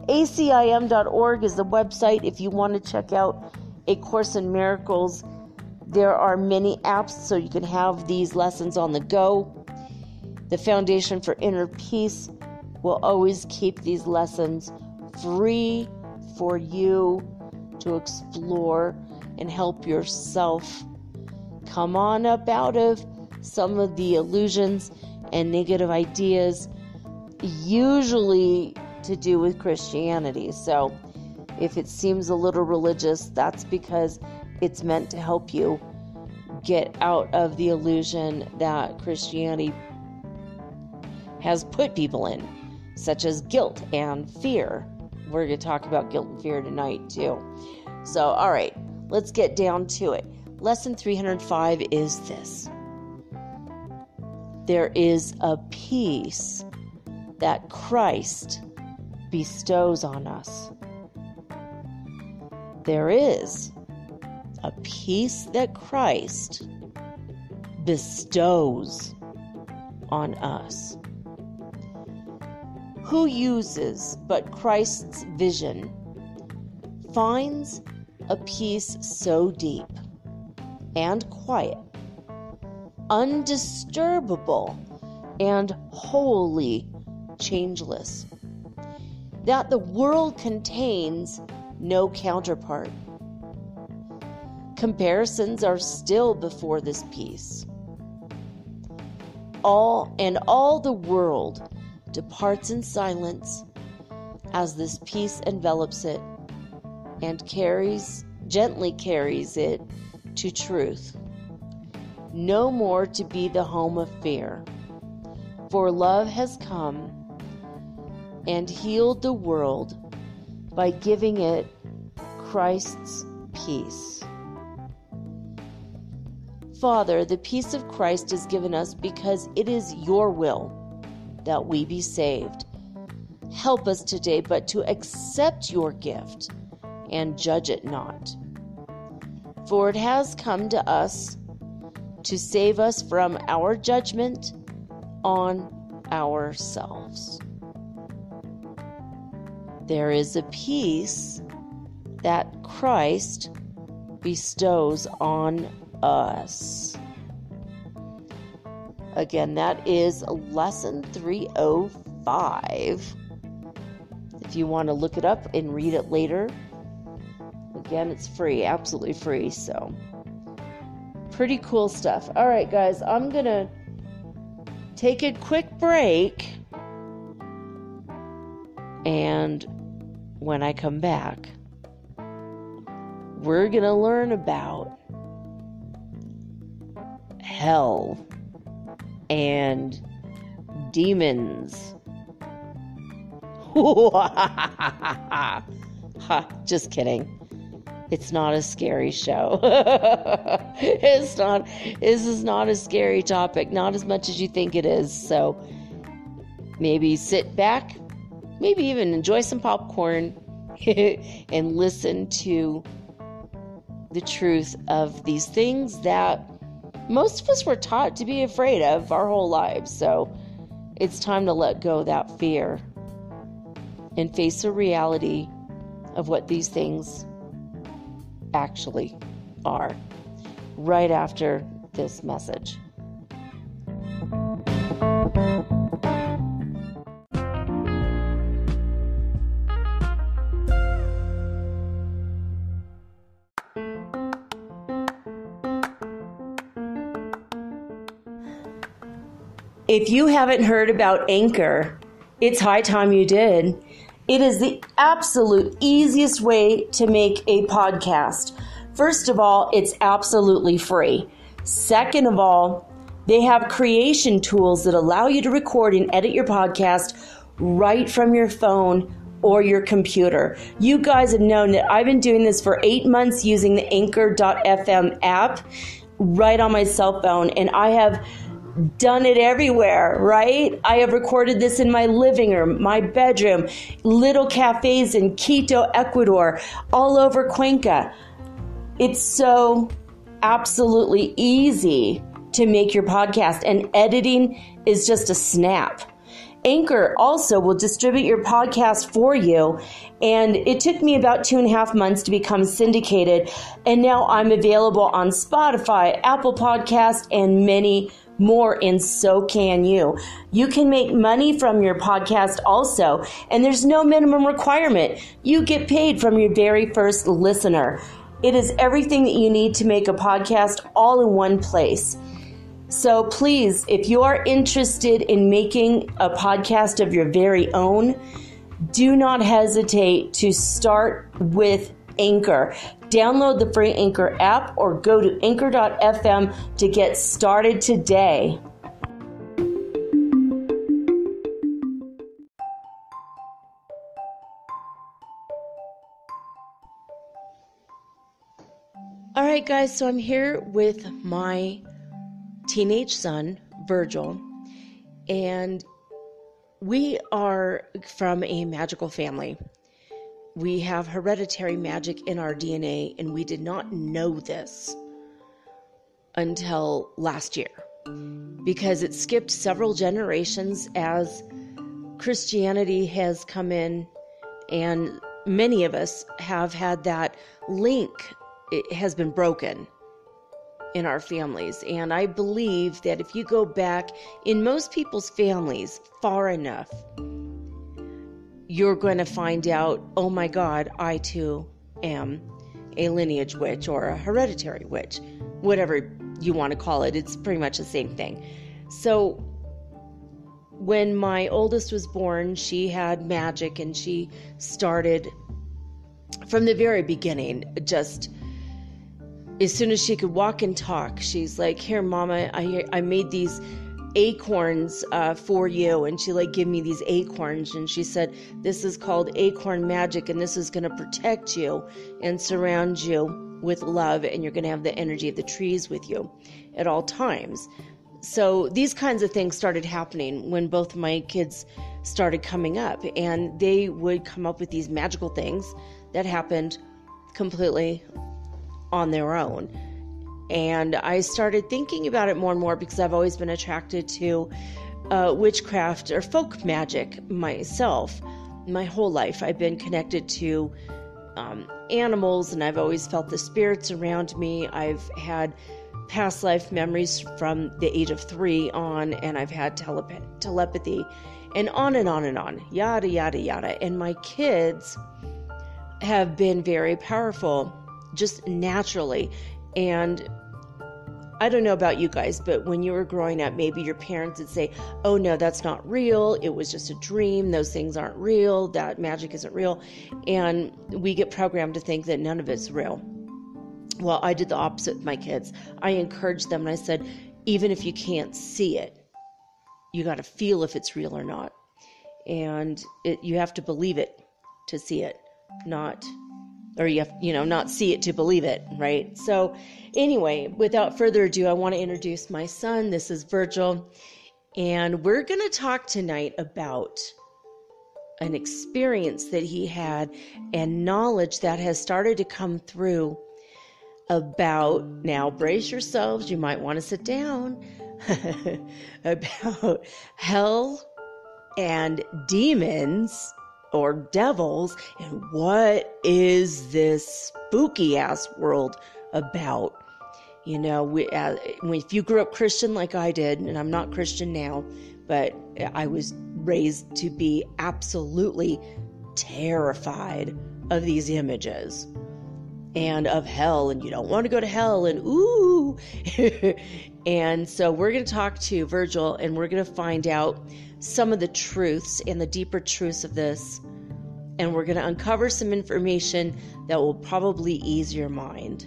acim.org is the website if you want to check out A Course in Miracles. There are many apps so you can have these lessons on the go. The Foundation for Inner Peace will always keep these lessons free for you to explore and help yourself come on up out of some of the illusions and negative ideas, usually to do with Christianity. So if it seems a little religious, that's because it's meant to help you get out of the illusion that Christianity has put people in, such as guilt and fear. We're going to talk about guilt and fear tonight too. So, all right, let's get down to it. Lesson 305 is this. There is a peace that Christ bestows on us. There is a peace that Christ bestows on us. Who uses but Christ's vision finds a peace so deep and quiet, undisturbable, and wholly changeless, that the world contains no counterpart. Comparisons are still before this peace. All the world departs in silence as this peace envelops it and gently carries it to truth. No more to be the home of fear, for love has come and healed the world by giving it Christ's peace. Father, the peace of Christ is given us because it is your will that we be saved. Help us today but to accept your gift and judge it not. For it has come to us to save us from our judgment on ourselves. There is a peace that Christ bestows on us. Again, that is lesson 305. If you want to look it up and read it later, again, it's free, absolutely free. So, pretty cool stuff. All right, guys, I'm going to take a quick break. And when I come back, we're going to learn about hell and demons. Just kidding. It's not a scary show. This is not a scary topic, not as much as you think it is. So maybe sit back, maybe even enjoy some popcorn and listen to the truth of these things that most of us were taught to be afraid of our whole lives. So it's time to let go of that fear and face the reality of what these things actually are, right after this message. If you haven't heard about Anchor, it's high time you did. It is the absolute easiest way to make a podcast. First of all, it's absolutely free. Second of all, they have creation tools that allow you to record and edit your podcast right from your phone or your computer. You guys have known that I've been doing this for 8 months using the Anchor.fm app right on my cell phone, and I have done it everywhere, right? I have recorded this in my living room, my bedroom, little cafes in Quito, Ecuador, all over Cuenca. It's so absolutely easy to make your podcast, and editing is just a snap. Anchor also will distribute your podcast for you, and it took me about 2.5 months to become syndicated, and now I'm available on Spotify, Apple Podcasts, and many more, and so can you. You can make money from your podcast also, and there's no minimum requirement. You get paid from your very first listener. It is everything that you need to make a podcast all in one place. So please, if you are interested in making a podcast of your very own, do not hesitate to start with Anchor. Download the free Anchor app or go to anchor.fm to get started today. All right, guys, so I'm here with my teenage son, Virgil, and we are from a magical family. We have hereditary magic in our DNA, and we did not know this until last year because it skipped several generations as Christianity has come in, and many of us have had that link. It has been broken in our families, and I believe that if you go back in most people's families far enough, you're going to find out, oh my God, I too am a lineage witch or a hereditary witch, whatever you want to call it. It's pretty much the same thing. So when my oldest was born, she had magic, and she started from the very beginning. Just as soon as she could walk and talk, she's like, here, Mama, I made these acorns for you. And she gave me these acorns, and she said, this is called acorn magic, and this is going to protect you and surround you with love, and you're going to have the energy of the trees with you at all times. So these kinds of things started happening when both of my kids started coming up, and they would come up with these magical things that happened completely on their own. And I started thinking about it more and more because I've always been attracted to witchcraft or folk magic myself. My whole life I've been connected to animals, and I've always felt the spirits around me. I've had past life memories from the age of 3 on, and I've had telepathy, and on and on and on, yada, yada, yada. And my kids have been very powerful just naturally. And I don't know about you guys, but when you were growing up, maybe your parents would say, oh no, that's not real. It was just a dream. Those things aren't real. That magic isn't real. And we get programmed to think that none of it's real. Well, I did the opposite with my kids. I encouraged them, and I said, even if you can't see it, you got to feel if it's real or not. And you have to believe it to see it, not see it to believe it, right? So anyway, without further ado, I want to introduce my son. This is Virgil, and we're going to talk tonight about an experience that he had and knowledge that has started to come through about, now brace yourselves, you might want to sit down, about hell and demons or devils, and what is this spooky ass world about? You know, if you grew up Christian like I did, and I'm not Christian now, but I was raised to be absolutely terrified of these images and of hell, and you don't want to go to hell, and ooh. And so we're going to talk to Virgil, and we're going to find out some of the truths and the deeper truths of this, and we're going to uncover some information that will probably ease your mind.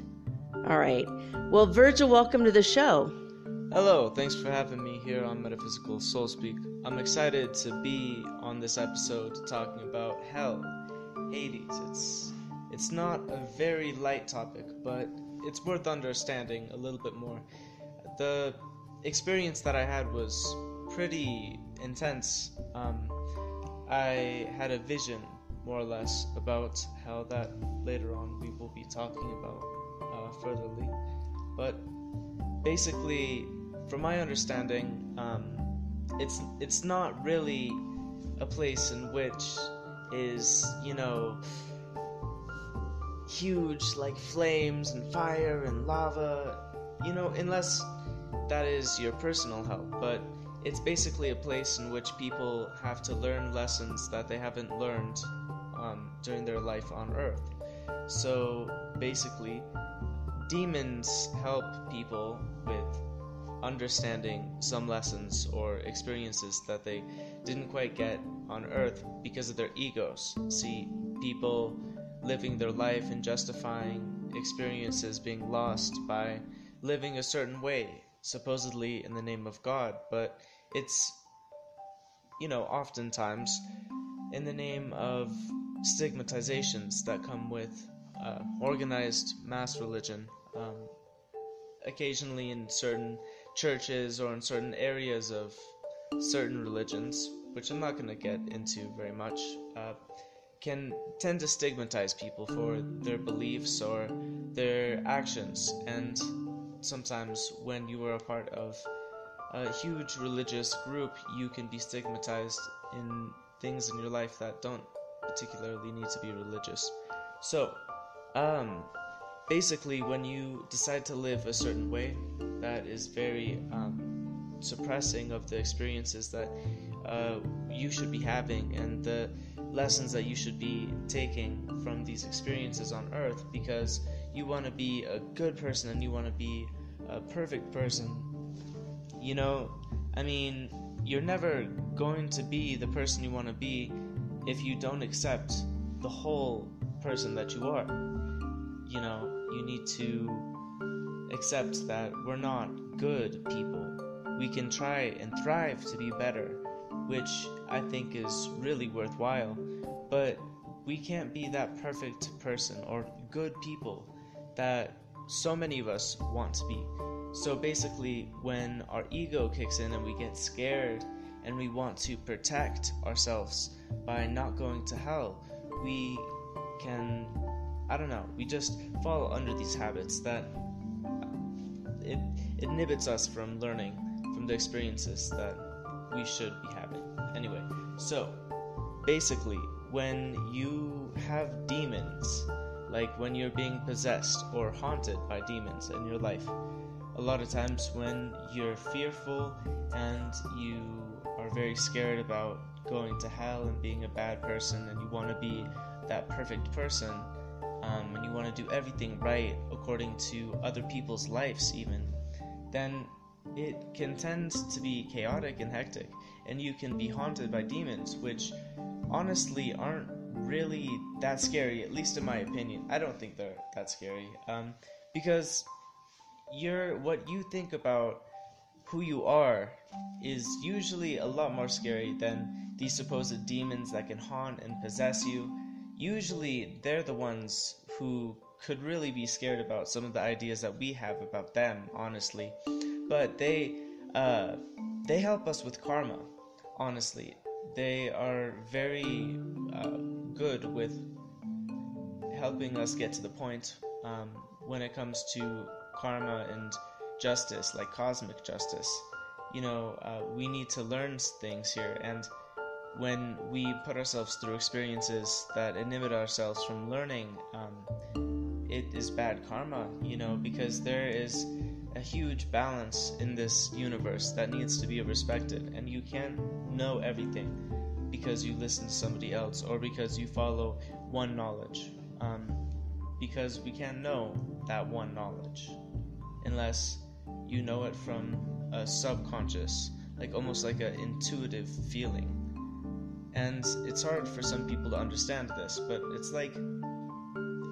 All right. Well, Virgil, welcome to the show. Hello, thanks for having me here on Metaphysical Soul Speak. I'm excited to be on this episode talking about hell, Hades. It's not a very light topic, but it's worth understanding a little bit more. The experience that I had was pretty intense. I had a vision, more or less, about hell that later on we will be talking about furtherly. But basically, from my understanding, it's not really a place in which is, huge, like flames and fire and lava, unless that is your personal hell, but it's basically a place in which people have to learn lessons that they haven't learned during their life on Earth. So basically, demons help people with understanding some lessons or experiences that they didn't quite get on Earth because of their egos. See, people living their life and justifying experiences being lost by living a certain way, supposedly in the name of God, but it's, oftentimes in the name of stigmatizations that come with organized mass religion, occasionally in certain churches or in certain areas of certain religions, which I'm not going to get into very much, can tend to stigmatize people for their beliefs or their actions. And sometimes when you are a part of a huge religious group, you can be stigmatized in things in your life that don't particularly need to be religious. So, basically, when you decide to live a certain way that is very suppressing of the experiences that you should be having and the lessons that you should be taking from these experiences on Earth, because you want to be a good person and you want to be a perfect person, you're never going to be the person you want to be if you don't accept the whole person that you are. You need to accept that we're not good people. We can try and thrive to be better, which I think is really worthwhile, but we can't be that perfect person or good people that so many of us want to be. So basically, when our ego kicks in and we get scared and we want to protect ourselves by not going to hell, we can, we just fall under these habits that it inhibits us from learning from the experiences that we should be having. Anyway, so basically, when you have demons, like when you're being possessed or haunted by demons in your life, a lot of times when you're fearful and you are very scared about going to hell and being a bad person, and you want to be that perfect person, and you want to do everything right according to other people's lives even, then it can tend to be chaotic and hectic, and you can be haunted by demons, which honestly aren't really that scary, at least in my opinion. I don't think they're that scary, because what you think about who you are is usually a lot more scary than these supposed demons that can haunt and possess you. Usually they're the ones who could really be scared about some of the ideas that we have about them, honestly. But they help us with karma, honestly. They are very good with helping us get to the point when it comes to karma and justice, like cosmic justice. We need to learn things here, and when we put ourselves through experiences that inhibit ourselves from learning, it is bad karma, because there is a huge balance in this universe that needs to be respected, and you can't know everything because you listen to somebody else or because you follow one knowledge, because we can't know that one knowledge unless you know it from a subconscious, like almost like an intuitive feeling. And it's hard for some people to understand this, but it's like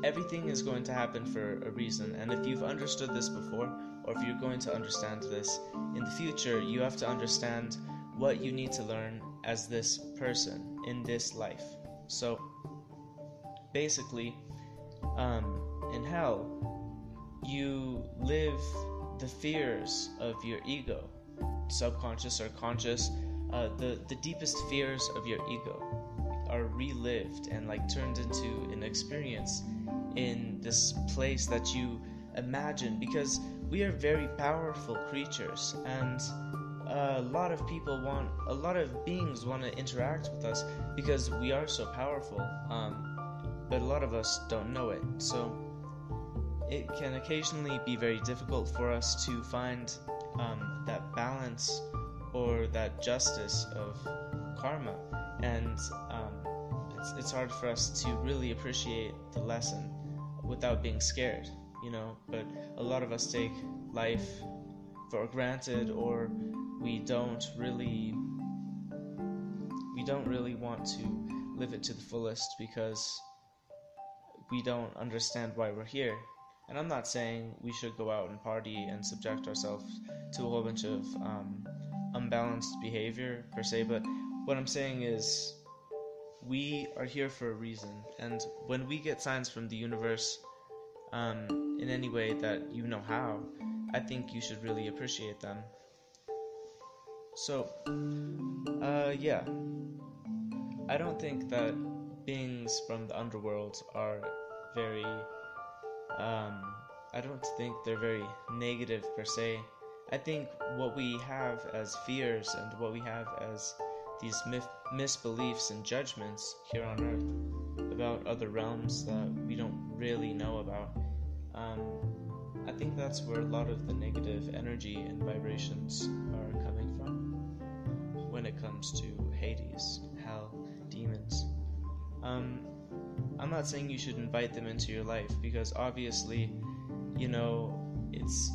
everything is going to happen for a reason, and if you've understood this before, or if you're going to understand this in the future, you have to understand what you need to learn as this person in this life. So basically, in hell, you live the fears of your ego, subconscious or conscious. The deepest fears of your ego are relived and turned into an experience in this place that you imagine, because we are very powerful creatures, and a lot of beings want to interact with us because we are so powerful, but a lot of us don't know it. So it can occasionally be very difficult for us to find that balance or that justice of karma, and it's hard for us to really appreciate the lesson without being scared, but a lot of us take life for granted, or we don't really want to live it to the fullest because we don't understand why we're here. And I'm not saying we should go out and party and subject ourselves to a whole bunch of unbalanced behavior per se, but what I'm saying is we are here for a reason, and when we get signs from the universe in any way that you know how, I think you should really appreciate them. So, yeah, I don't think that beings from the underworld are very, I don't think they're very negative per se. I think what we have as fears and what we have as these misbeliefs and judgments here on Earth about other realms that we don't really know about, I think that's where a lot of the negative energy and vibrations are coming from when it comes to Hades, hell, demons. I'm not saying you should invite them into your life, because obviously, it's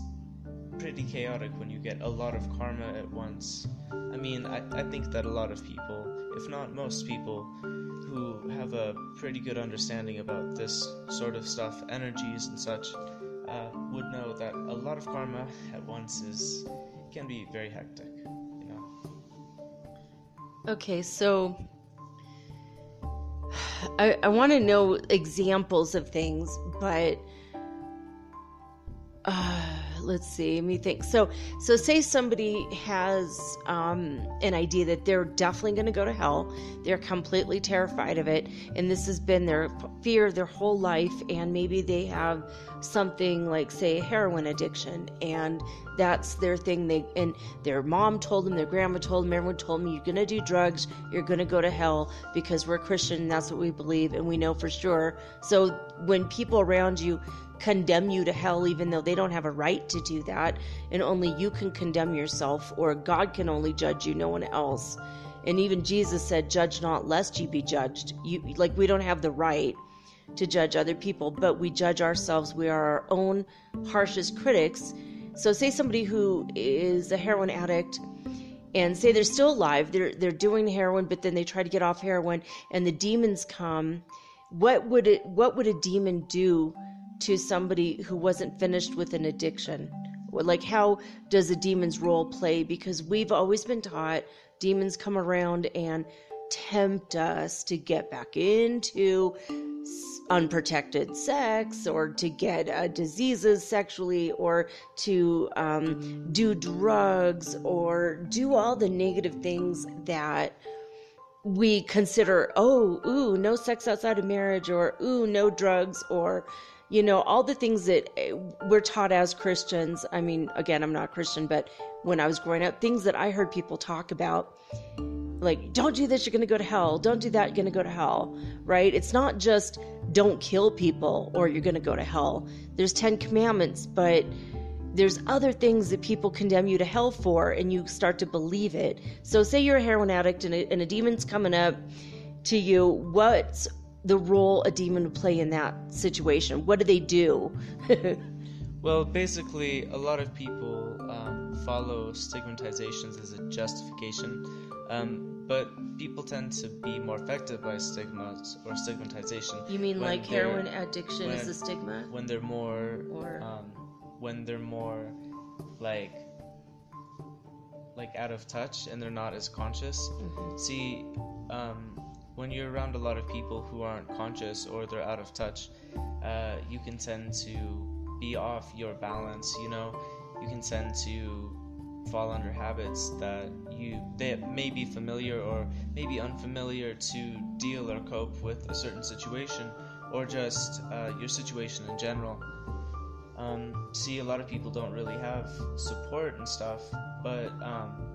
pretty chaotic when you get a lot of karma at once. I mean, I think that a lot of people, if not most people, who have a pretty good understanding about this sort of stuff, energies and such, would know that a lot of karma at once can be very hectic, Okay, so I want to know examples of things, but let's see, let me think. So say somebody has an idea that they're definitely going to go to hell. They're completely terrified of it, and this has been their fear their whole life, and maybe they have something like, say, a heroin addiction, and that's their thing. And their mom told them, their grandma told them, everyone told them, you're going to do drugs, you're going to go to hell because we're Christian and that's what we believe and we know for sure. So when people around you condemn you to hell, even though they don't have a right to do that, and only you can condemn yourself, or God can only judge you, no one else. And even Jesus said, judge not lest ye be judged. We don't have the right to judge other people, but we judge ourselves. We are our own harshest critics. So say somebody who is a heroin addict, and say they're still alive, they're doing heroin, but then they try to get off heroin and the demons come. What would a demon do to somebody who wasn't finished with an addiction? Like, how does a demon's role play? Because we've always been taught demons come around and tempt us to get back into unprotected sex, or to get diseases sexually, or to do drugs, or do all the negative things that we consider, no sex outside of marriage, or no drugs, or all the things that we're taught as Christians. I mean, again, I'm not Christian, but when I was growing up, things that I heard people talk about, like, don't do this, you're going to go to hell. Don't do that, you're going to go to hell, right? It's not just don't kill people or you're going to go to hell. There's 10 commandments, but there's other things that people condemn you to hell for, and you start to believe it. So say you're a heroin addict and a demon's coming up to you. What's the role a demon would play in that situation? What do they do? Well, basically, a lot of people follow stigmatizations as a justification, but people tend to be more affected by stigmas or stigmatization. You mean like heroin addiction is a stigma? When they're more, like out of touch and they're not as conscious. Mm-hmm. See, when you're around a lot of people who aren't conscious or they're out of touch, you can tend to be off your balance. You can tend to fall under habits that may be familiar or maybe unfamiliar to deal or cope with a certain situation, or just your situation in general. See, a lot of people don't really have support and stuff, but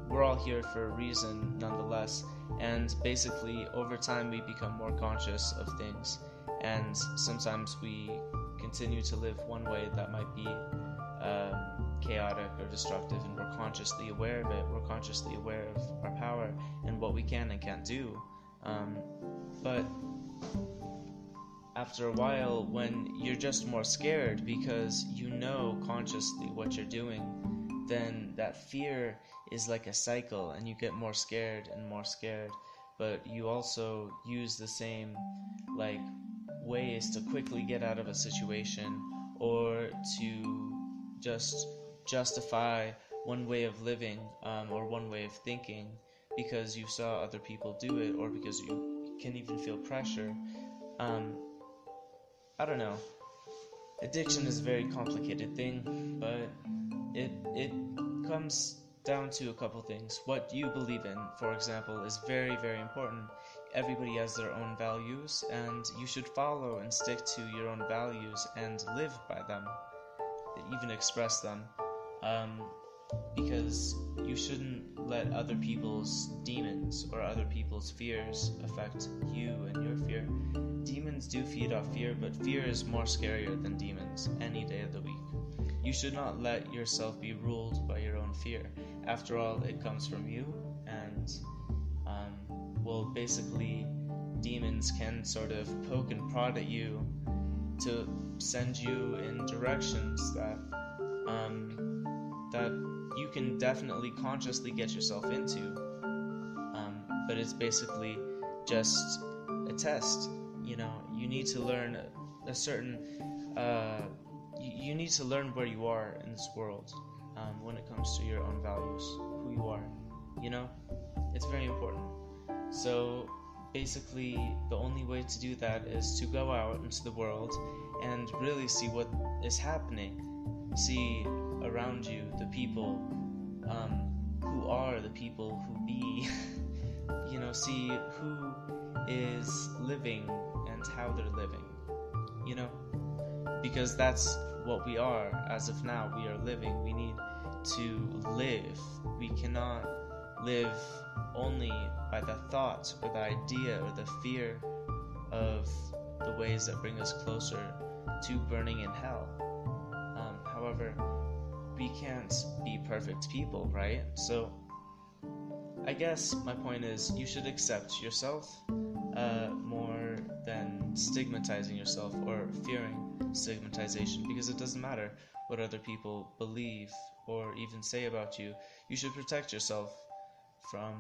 we're all here for a reason nonetheless. And basically, over time, we become more conscious of things, and sometimes we continue to live one way that might be chaotic or destructive, and we're consciously aware of it. We're consciously aware of our power and what we can and can't do. But after a while, when you're just more scared because you know consciously what you're doing, then that fear is like a cycle, and you get more scared and more scared. But you also use the same like ways to quickly get out of a situation, or to just justify one way of living, or one way of thinking, because you saw other people do it, or because you can even feel pressure. I don't know. Addiction is a very complicated thing, but it comes down to a couple things. What you believe in, for example, is very, very important. Everybody has their own values, and you should follow and stick to your own values and live by them, even express them, because you shouldn't let other people's demons or other people's fears affect you and your fear. Demons do feed off fear, but fear is more scarier than demons any day of the week. You should not let yourself be ruled by your own fear. After all, it comes from you, and well, basically, demons can sort of poke and prod at you to send you in directions that you can definitely consciously get yourself into. But it's basically just a test. You know, you need to learn a certain. You need to learn where you are in this world, when it comes to your own values, who you are. You know, it's very important. So basically, the only way to do that is to go out into the world and really see what is happening. See around you the people who are the people who be. You know, see who is living and how they're living. You know, because that's what we are. As of now, we are living. We need to live. We cannot live only by the thought or the idea or the fear of the ways that bring us closer to burning in hell. However, we can't be perfect people, right? So I guess my point is, you should accept yourself more than stigmatizing yourself or fearing stigmatization, because it doesn't matter what other people believe or even say about you. You should protect yourself from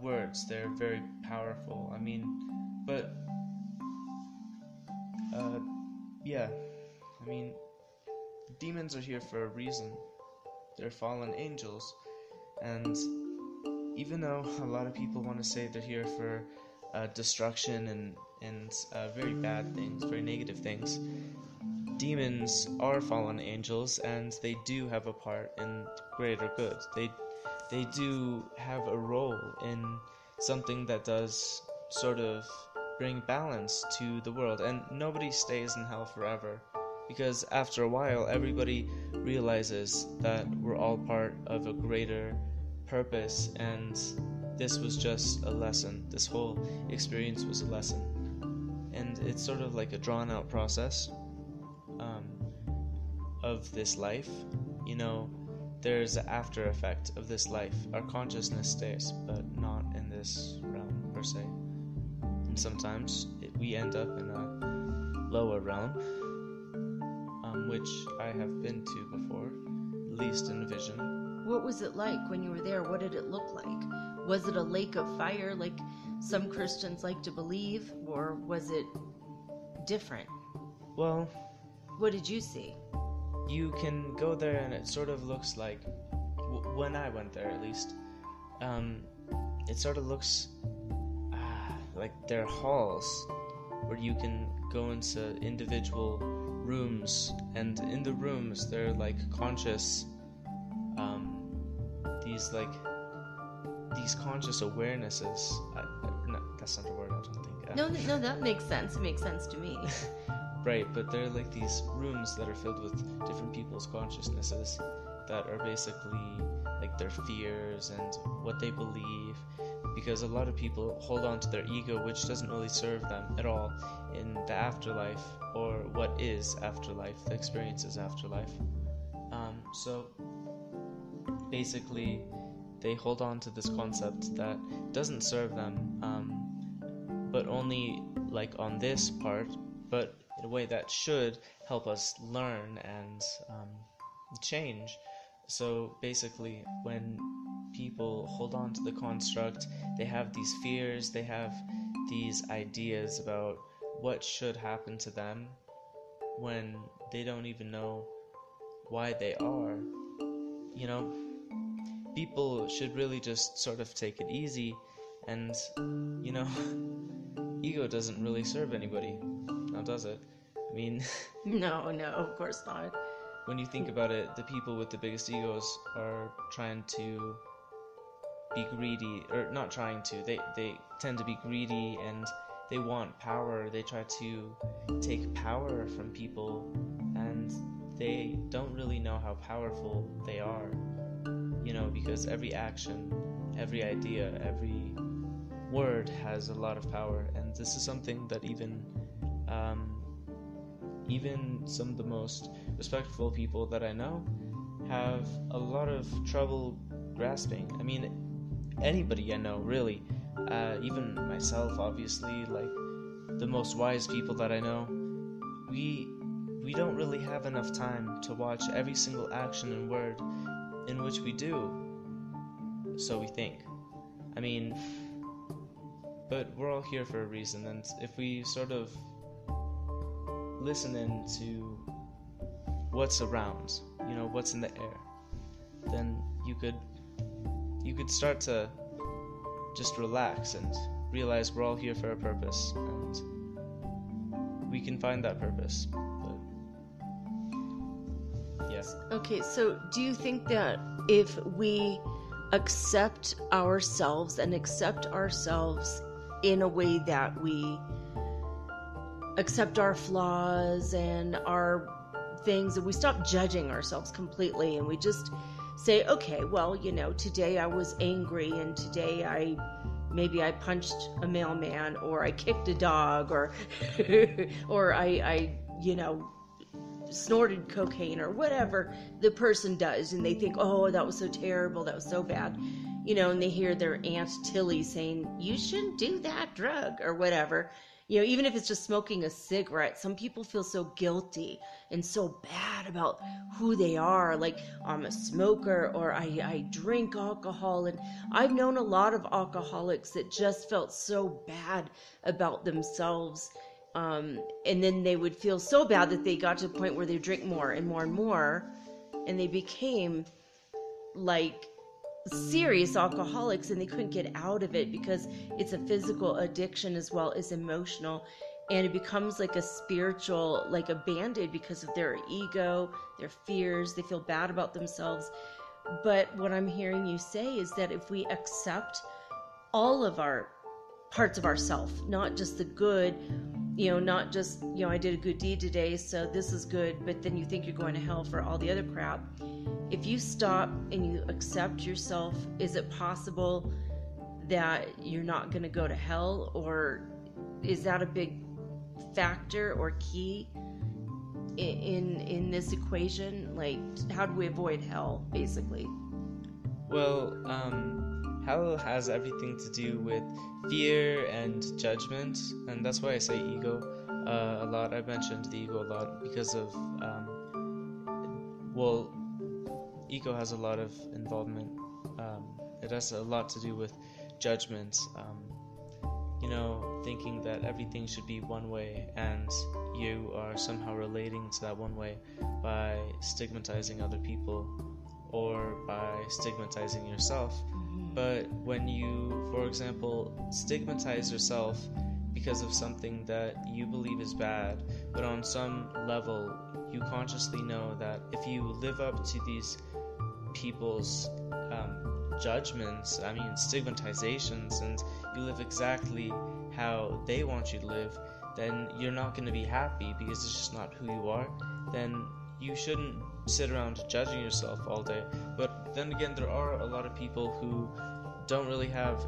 words. They're very powerful. I mean, but yeah, I mean, demons are here for a reason. They're fallen angels, and even though a lot of people want to say they're here for destruction and very bad things, very negative things, demons are fallen angels, and they do have a part in greater good. They do have a role in something that does sort of bring balance to the world, and nobody stays in hell forever, because after a while everybody realizes that we're all part of a greater purpose, and this was just a lesson. This whole experience was a lesson, and it's sort of like a drawn out process of this life. You know, there's an after effect of this life. Our consciousness stays, but not in this realm per se, and sometimes we end up in a lower realm, which I have been to before, at least in a vision. What was it like when you were there? What did it look like? Was it a lake of fire like some Christians like to believe, or was it different? Well, what did you see? You can go there and it sort of looks like, when I went there at least, it sort of looks like there are halls where you can go into individual rooms, and in the rooms there are like conscious these conscious awarenesses. No, that's not a word, I don't think. No, that makes sense. It makes sense to me. Right, but they're like these rooms that are filled with different people's consciousnesses that are basically like their fears and what they believe, because a lot of people hold on to their ego, which doesn't really serve them at all in the afterlife, or what is afterlife, the experience is afterlife. So basically they hold on to this concept that doesn't serve them, but only like on this part, but in a way that should help us learn and change. So basically, when people hold on to the construct, they have these fears, they have these ideas about what should happen to them when they don't even know why they are. You know, people should really just sort of take it easy, and, you know, ego doesn't really serve anybody, now does it? I mean, No, of course not. when you think about it, the people with the biggest egos are trying to be greedy, or not trying to, they tend to be greedy, and they want power. They try to take power from people, and they don't really know how powerful they are, you know, because every action, every idea, every word has a lot of power. And this is something that even some of the most respectful people that I know have a lot of trouble grasping. I mean, anybody I know, really, even myself, obviously, like the most wise people that I know, we don't really have enough time to watch every single action and word in which we do, so we think. I mean, but we're all here for a reason, and if we sort of listen in to what's around, you know, what's in the air, then you could start to just relax and realize we're all here for a purpose, and we can find that purpose. But yes. Okay, so do you think that if we accept ourselves and accept ourselves in a way that we accept our flaws and our things, and we stop judging ourselves completely, and we just say, okay, well, you know, today I was angry, and today maybe I punched a mailman, or I kicked a dog, or or I you know, snorted cocaine, or whatever the person does, and they think, oh, that was so terrible, that was so bad, you know, and they hear their Aunt Tilly saying, you shouldn't do that drug, or whatever. You know, even if it's just smoking a cigarette, some people feel so guilty and so bad about who they are. Like, I'm a smoker, or I drink alcohol. And I've known a lot of alcoholics that just felt so bad about themselves. And then they would feel so bad that they got to the point where they drink more and more and more. And they became like serious alcoholics, and they couldn't get out of it because it's a physical addiction as well as emotional, and it becomes like a spiritual, like a band-aid, because of their ego, their fears. They feel bad about themselves. But what I'm hearing you say is that if we accept all of our parts of ourself, not just the good, you know, not just, you know, I did a good deed today, so this is good, but then you think you're going to hell for all the other crap. If you stop and you accept yourself, is it possible that you're not going to go to hell? Or is that a big factor or key in this equation? Like, how do we avoid hell, basically? Well, hell has everything to do with fear and judgment, and that's why I say ego a lot. I mentioned the ego a lot because of, well, ego has a lot of involvement. It has a lot to do with judgment, you know, thinking that everything should be one way, and you are somehow relating to that one way by stigmatizing other people or by stigmatizing yourself. But when you, for example, stigmatize yourself because of something that you believe is bad, but on some level you consciously know that if you live up to these people's judgments, I mean stigmatizations, and you live exactly how they want you to live, then you're not going to be happy because it's just not who you are. Then you shouldn't sit around judging yourself all day. But then again, there are a lot of people who don't really have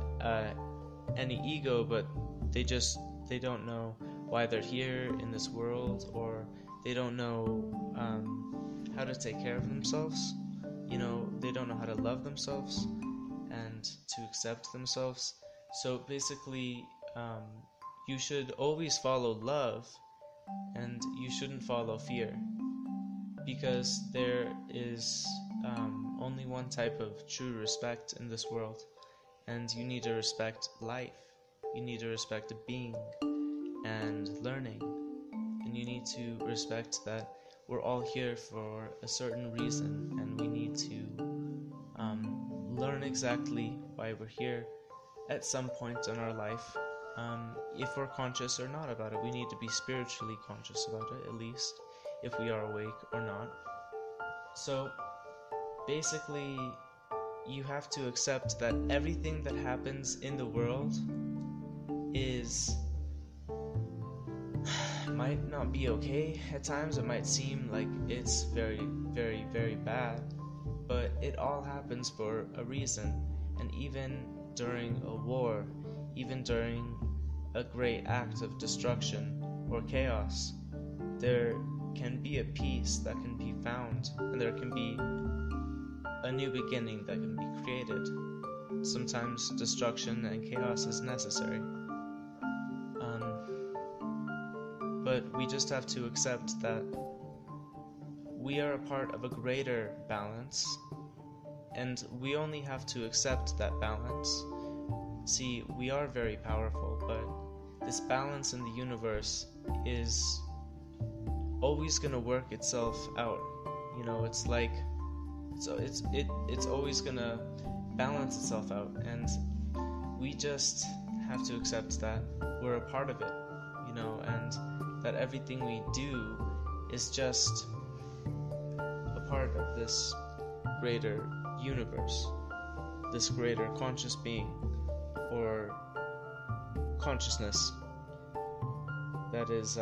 any ego, but they don't know why they're here in this world, or they don't know how to take care of themselves. they don't know how to love themselves and to accept themselves. So basically, you should always follow love, and you shouldn't follow fear, because there is only one type of true respect in this world, and you need to respect life. You need to respect being and learning, and you need to respect that we're all here for a certain reason, and we need to learn exactly why we're here at some point in our life. If we're conscious or not about it, we need to be spiritually conscious about it, at least, if we are awake or not. So basically, you have to accept that everything that happens in the world might not be okay at times. It might seem like it's very, very, very bad, but it all happens for a reason. And even during a war, even during a great act of destruction or chaos, there can be a peace that can be found, and there can be a new beginning that can be created. Sometimes destruction and chaos is necessary. But we just have to accept that we are a part of a greater balance, and we only have to accept that balance. See, we are very powerful, but this balance in the universe is always gonna work itself out. It's like it's always gonna balance itself out, and we just have to accept that we're a part of it, and that everything we do is just a part of this greater universe, this greater conscious being or consciousness that is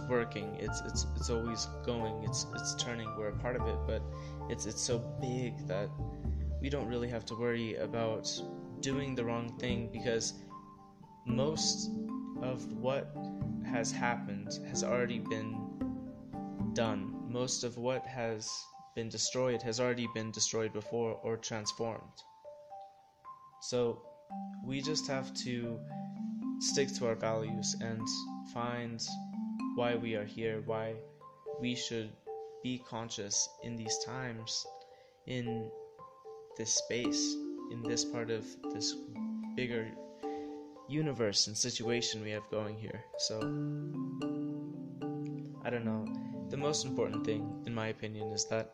working. It's always going. It's turning. We're a part of it, but it's so big that we don't really have to worry about doing the wrong thing, because most of what has happened has already been done. Most of what has been destroyed has already been destroyed before or transformed. So we just have to stick to our values and find why we are here, why we should be conscious in these times, in this space, in this part of this bigger universe and situation we have going here. So I don't know, the most important thing in my opinion is that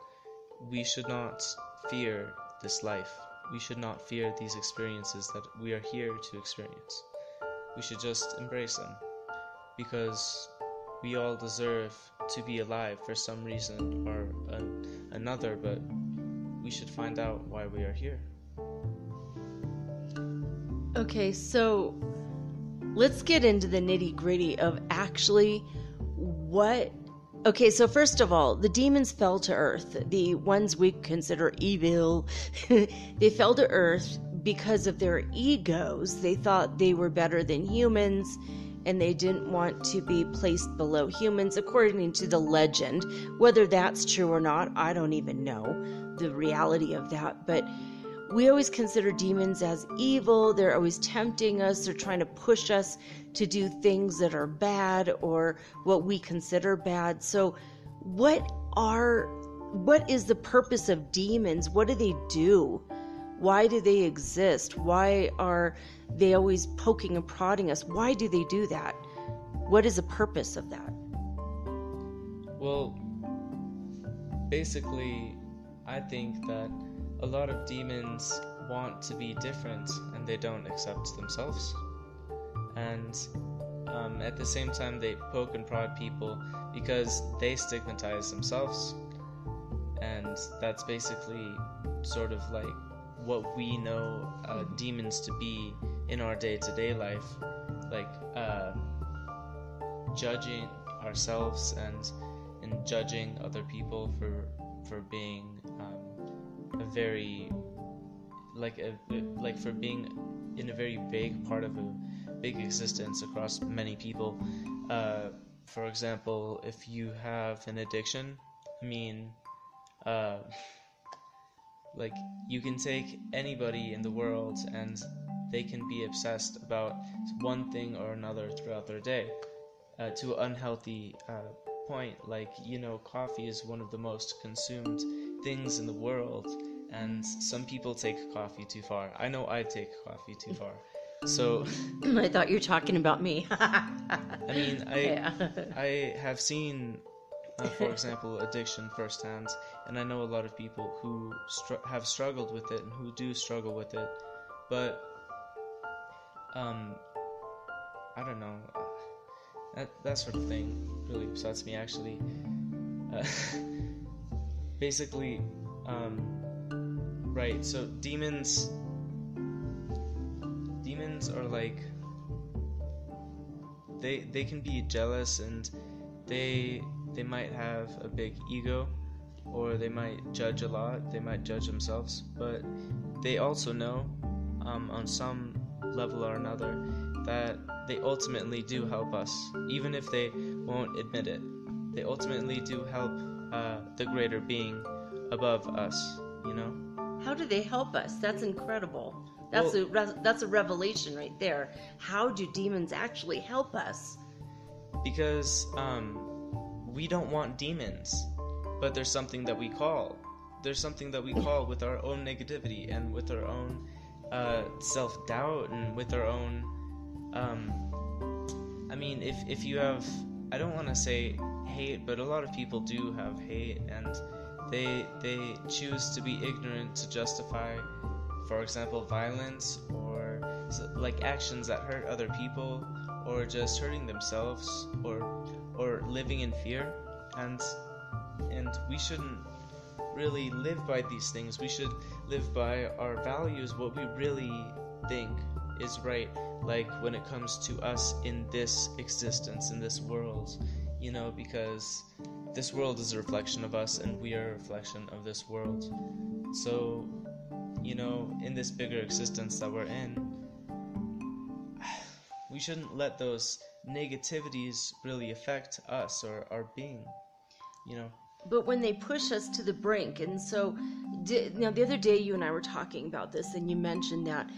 we should not fear this life. We should not fear these experiences that we are here to experience. We should just embrace them, because we all deserve to be alive for some reason or another, but we should find out why we are here. Okay, so let's get into the nitty-gritty of actually what... Okay, so first of all, the demons fell to earth. The ones we consider evil, they fell to earth because of their egos. They thought they were better than humans, and they didn't want to be placed below humans, according to the legend. Whether that's true or not, I don't even know the reality of that, but we always consider demons as evil. They're always tempting us. They're trying to push us to do things that are bad or what we consider bad. So what is the purpose of demons? What do they do? Why do they exist? Why are they always poking and prodding us? Why do they do that? What is the purpose of that? Well, basically, I think that a lot of demons want to be different, and they don't accept themselves. And at the same time, they poke and prod people because they stigmatize themselves. And that's basically sort of like what we know demons to be in our day-to-day life, like judging ourselves and judging other people for being a very for being in a very big part of a big existence across many people. For example, if you have an addiction, I mean, uh, like, you can take anybody in the world and they can be obsessed about one thing or another throughout their day, to an unhealthy point. Like, coffee is one of the most consumed things in the world, and some people take coffee too far. I know I take coffee too far. So I thought you were talking about me. I mean, Yeah. I have seen, for example, addiction firsthand, and I know a lot of people who have struggled with it and who do struggle with it, but I don't know, that sort of thing really upsets me, actually. Basically, right, so demons are like, they can be jealous, and they might have a big ego, or they might judge a lot, they might judge themselves, but they also know, on some level or another, that they ultimately do help us, even if they won't admit it. They ultimately do help the greater being above us, How do they help us? That's incredible. That's a revelation right there. How do demons actually help us? Because we don't want demons, but there's something that we call. There's something that we call with our own negativity and with our own self-doubt and with our own. I mean, if you have, I don't want to say hate, but a lot of people do have hate, and they choose to be ignorant to justify, for example, violence, or like actions that hurt other people, or just hurting themselves, or living in fear, and we shouldn't really live by these things. We should live by our values, what we really think is right, like when it comes to us in this existence, in this world, because this world is a reflection of us, and we are a reflection of this world. So, in this bigger existence that we're in, we shouldn't let those negativities really affect us or our being, But when they push us to the brink, and so, now the other day you and I were talking about this, and you mentioned that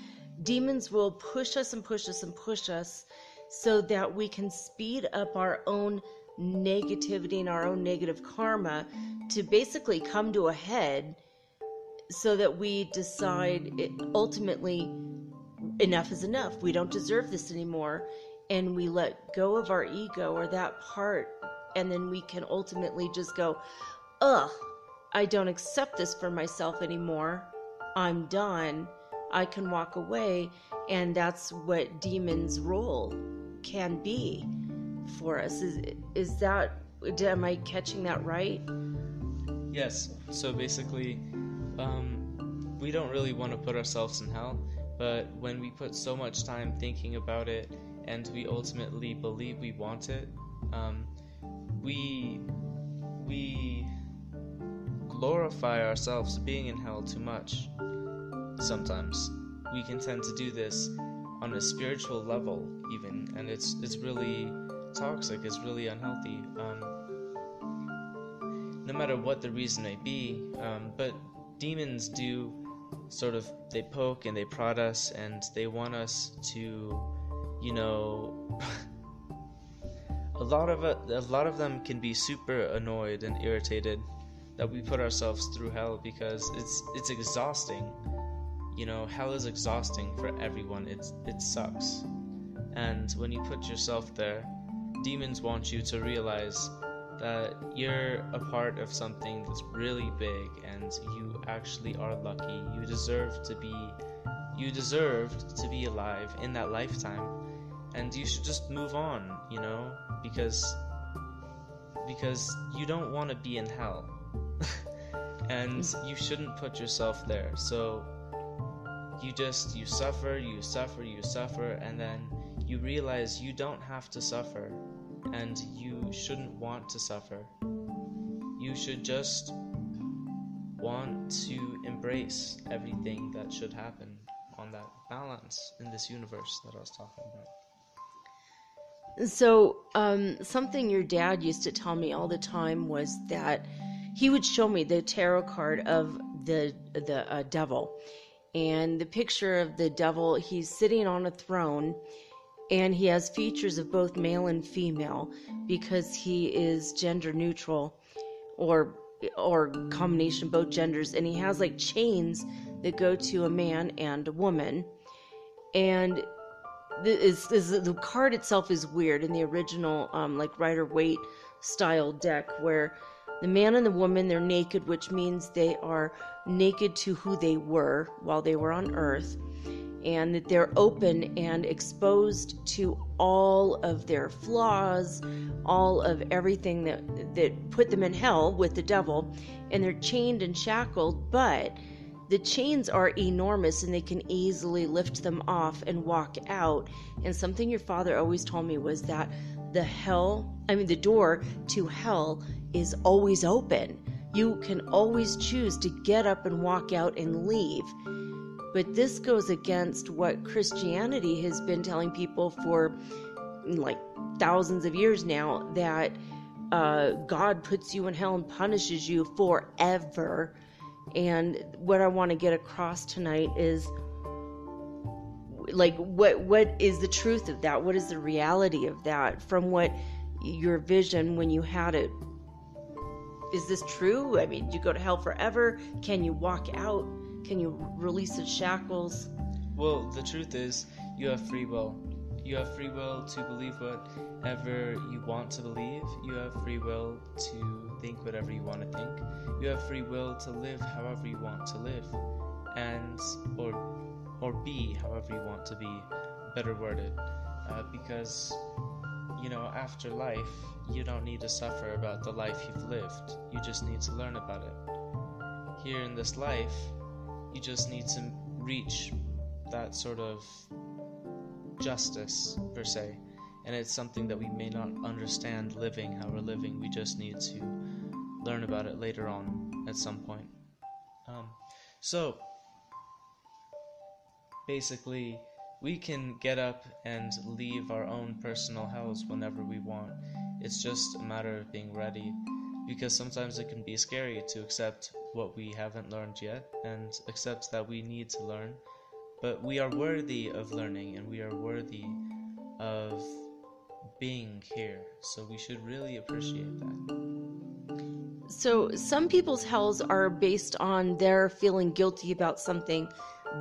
demons will push us and push us and push us so that we can speed up our own negativity and our own negative karma to basically come to a head, so that we decide ultimately enough is enough. We don't deserve this anymore, and we let go of our ego or that part, and then we can ultimately just go, ugh, I don't accept this for myself anymore. I'm done. I can walk away. And that's what demons' role can be for us. Is that, am I catching that right? Yes. So basically, we don't really want to put ourselves in hell, but when we put so much time thinking about it, and we ultimately believe we want it, we glorify ourselves being in hell too much. Sometimes we can tend to do this on a spiritual level, even, and it's really toxic. It's really unhealthy. No matter what the reason may be, but demons do sort of, they poke and they prod us, and they want us to, a lot of them can be super annoyed and irritated that we put ourselves through hell, because it's exhausting. Hell is exhausting for everyone. It sucks. And when you put yourself there, demons want you to realize that you're a part of something that's really big, and you actually are lucky. You deserved to be alive in that lifetime, and you should just move on, because you don't want to be in hell. And you shouldn't put yourself there. So you suffer, and then you realize you don't have to suffer, and you shouldn't want to suffer. You should just want to embrace everything that should happen on that balance in this universe that I was talking about. So, something your dad used to tell me all the time was that he would show me the tarot card of the devil, and the picture of the devil, he's sitting on a throne, and he has features of both male and female because he is gender neutral, or combination both genders, and he has like chains that go to a man and a woman. And the card itself is weird in the original like Rider-Waite style deck, where the man and the woman, they're naked, which means they are naked to who they were while they were on Earth, and that they're open and exposed to all of their flaws, all of everything that put them in hell with the devil, and they're chained and shackled, but the chains are enormous and they can easily lift them off and walk out. And something your father always told me was that the door to hell is always open. You can always choose to get up and walk out and leave. But this goes against what Christianity has been telling people for like thousands of years now, that God puts you in hell and punishes you forever. And what I want to get across tonight is, like, what is the truth of that? What is the reality of that from what your vision when you had it? Is this true? I mean, do you go to hell forever? Can you walk out? Can you release the shackles? Well, the truth is, you have free will. You have free will to believe whatever you want to believe. You have free will to think whatever you want to think. You have free will to live however you want to live, and or be however you want to be. Better worded, because after life, you don't need to suffer about the life you've lived. You just need to learn about it. Here in this life, you just need to reach that sort of justice, per se, and it's something that we may not understand living how we're living. We just need to learn about it later on at some point. So basically, we can get up and leave our own personal hells whenever we want. It's just a matter of being ready, because sometimes it can be scary to accept what we haven't learned yet, and accept that we need to learn. But we are worthy of learning, and we are worthy of being here, so we should really appreciate that. So some people's hells are based on their feeling guilty about something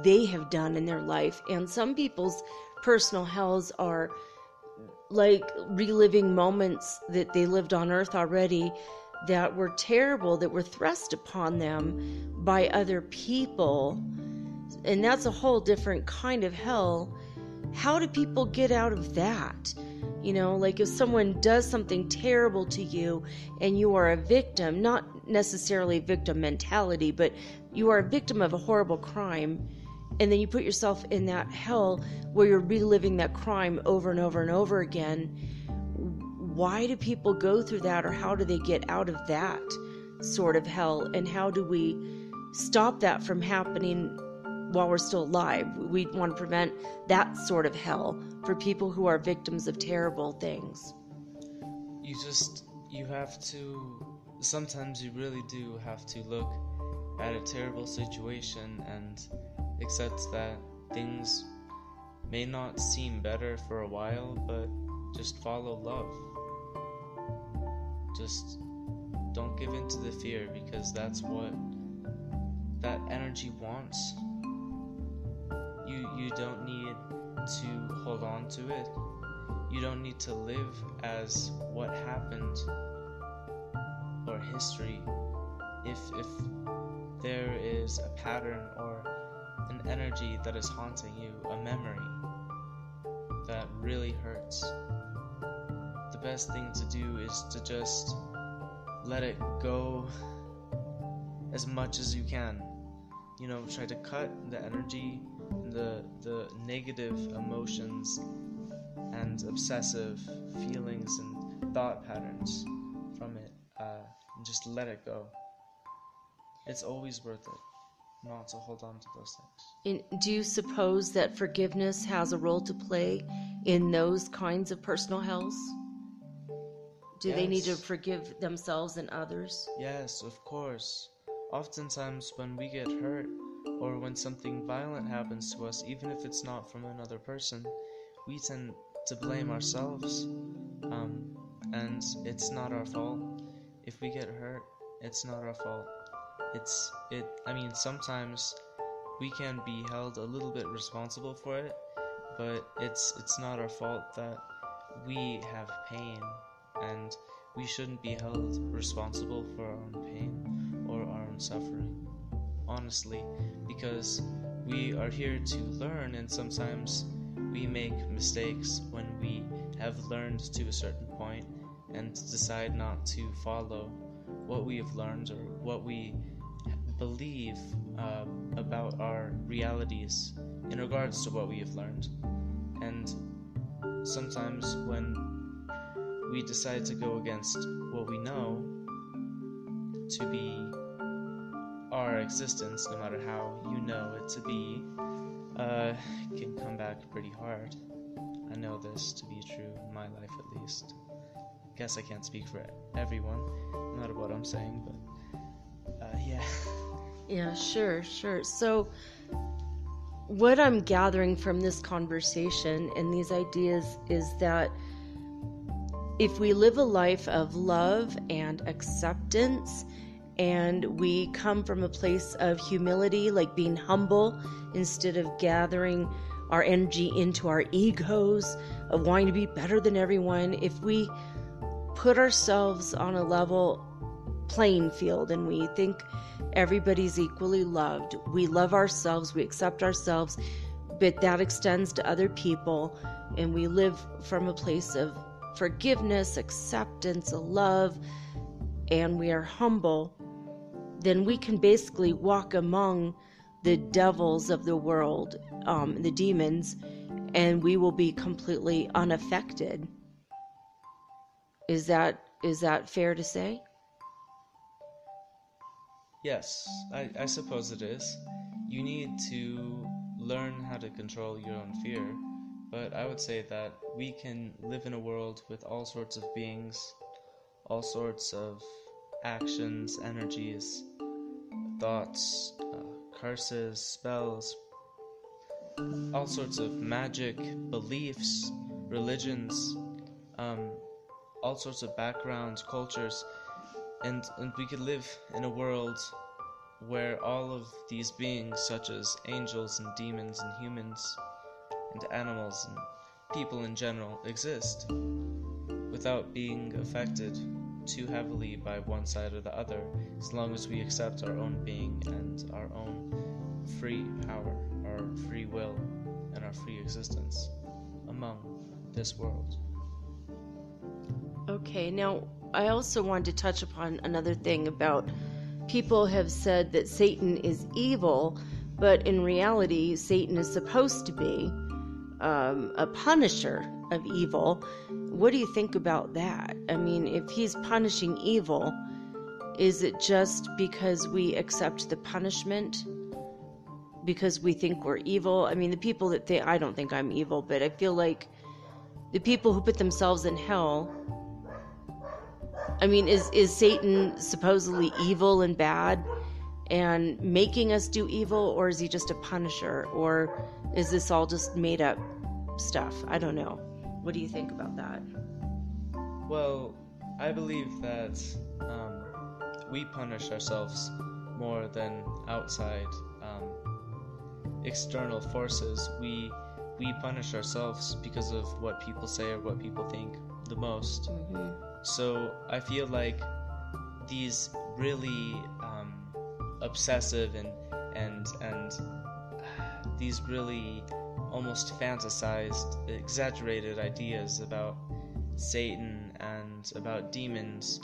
they have done in their life, and some people's personal hells are like reliving moments that they lived on Earth already that were terrible, that were thrust upon them by other people, and that's a whole different kind of hell. How do people get out of that? Like if someone does something terrible to you and you are a victim, not necessarily victim mentality, but you are a victim of a horrible crime, and then you put yourself in that hell where you're reliving that crime over and over and over again. Why do people go through that, or how do they get out of that sort of hell, and how do we stop that from happening while we're still alive? We want to prevent that sort of hell for people who are victims of terrible things. Sometimes you really do have to look at a terrible situation and accept that things may not seem better for a while, but just follow love. Just don't give in to the fear, because that's what that energy wants. You don't need to hold on to it. You don't need to live as what happened or history. If there is a pattern or an energy that is haunting you, a memory that really hurts, the best thing to do is to just let it go as much as you can. Try to cut the energy, the negative emotions and obsessive feelings and thought patterns from it, and just let it go. It's always worth it not to hold on to those things. And do you suppose that forgiveness has a role to play in those kinds of personal hells? Do they need to forgive themselves and others? Yes, of course. Oftentimes when we get hurt or when something violent happens to us, even if it's not from another person, we tend to blame ourselves. And it's not our fault. If we get hurt, it's not our fault. Sometimes we can be held a little bit responsible for it, but it's not our fault that we have pain, and we shouldn't be held responsible for our own pain or our own suffering, honestly, because we are here to learn, and sometimes we make mistakes when we have learned to a certain point and decide not to follow what we have learned or what we believe about our realities in regards to what we have learned. And sometimes when we decide to go against what we know to be our existence, no matter how you know it to be, can come back pretty hard. I know this to be true in my life, at least. Guess I can't speak for everyone, no matter what I'm saying, but yeah. Yeah, sure. So what I'm gathering from this conversation and these ideas is that if we live a life of love and acceptance, and we come from a place of humility, like being humble instead of gathering our energy into our egos of wanting to be better than everyone, if we put ourselves on a level playing field and we think everybody's equally loved, we love ourselves, we accept ourselves, but that extends to other people, and we live from a place of forgiveness, acceptance, love, and we are humble, then we can basically walk among the devils of the world, the demons, and we will be completely unaffected. Is that fair to say? Yes, I suppose it is. You need to learn how to control your own fear, but I would say that we can live in a world with all sorts of beings, all sorts of actions, energies, thoughts, curses, spells, all sorts of magic, beliefs, religions, all sorts of backgrounds, cultures, and we could live in a world where all of these beings, such as angels and demons and humans and animals and people in general, exist without being affected too heavily by one side or the other, as long as we accept our own being and our own free power, our free will, and our free existence among this world. Okay, now I also wanted to touch upon another thing about people have said that Satan is evil, but in reality, Satan is supposed to be a punisher of evil. What do you think about that? I mean, if he's punishing evil, is it just because we accept the punishment because we think we're evil? I mean, the people that I don't think I'm evil, but I feel like the people who put themselves in hell, I mean, is Satan supposedly evil and bad and making us do evil, or is he just a punisher, or is this all just made up stuff? I don't know. What do you think about that? Well, I believe that we punish ourselves more than outside external forces. We punish ourselves because of what people say or what people think the most. Mm-hmm. So I feel like these really obsessive and these really almost fantasized, exaggerated ideas about Satan and about demons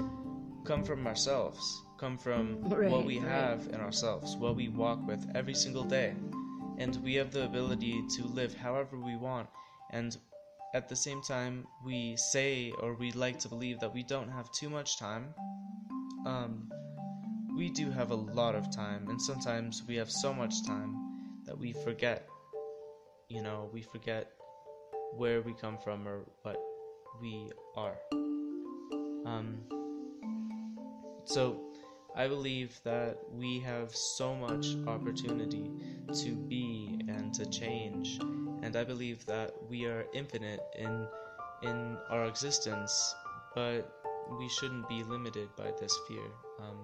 come from ourselves, come from what we have in ourselves, what we walk with every single day. And we have the ability to live however we want, and at the same time we say, or we like to believe, that we don't have too much time. We do have a lot of time, and sometimes we have so much time that we forget, we forget where we come from or what we are. So I believe that we have so much opportunity to be and to change, and I believe that we are infinite in our existence, but we shouldn't be limited by this fear,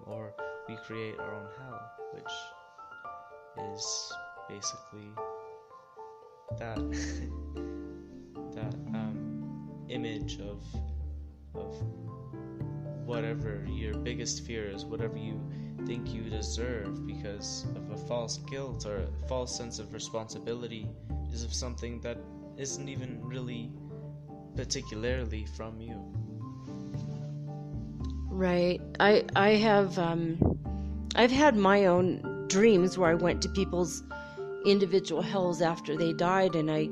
or we create our own hell, which is basically that that image of whatever your biggest fear is, whatever you think you deserve because of a false guilt or a false sense of responsibility, is of something that isn't even really particularly from you. Right. I have I've had my own dreams where I went to people's individual hells after they died, and I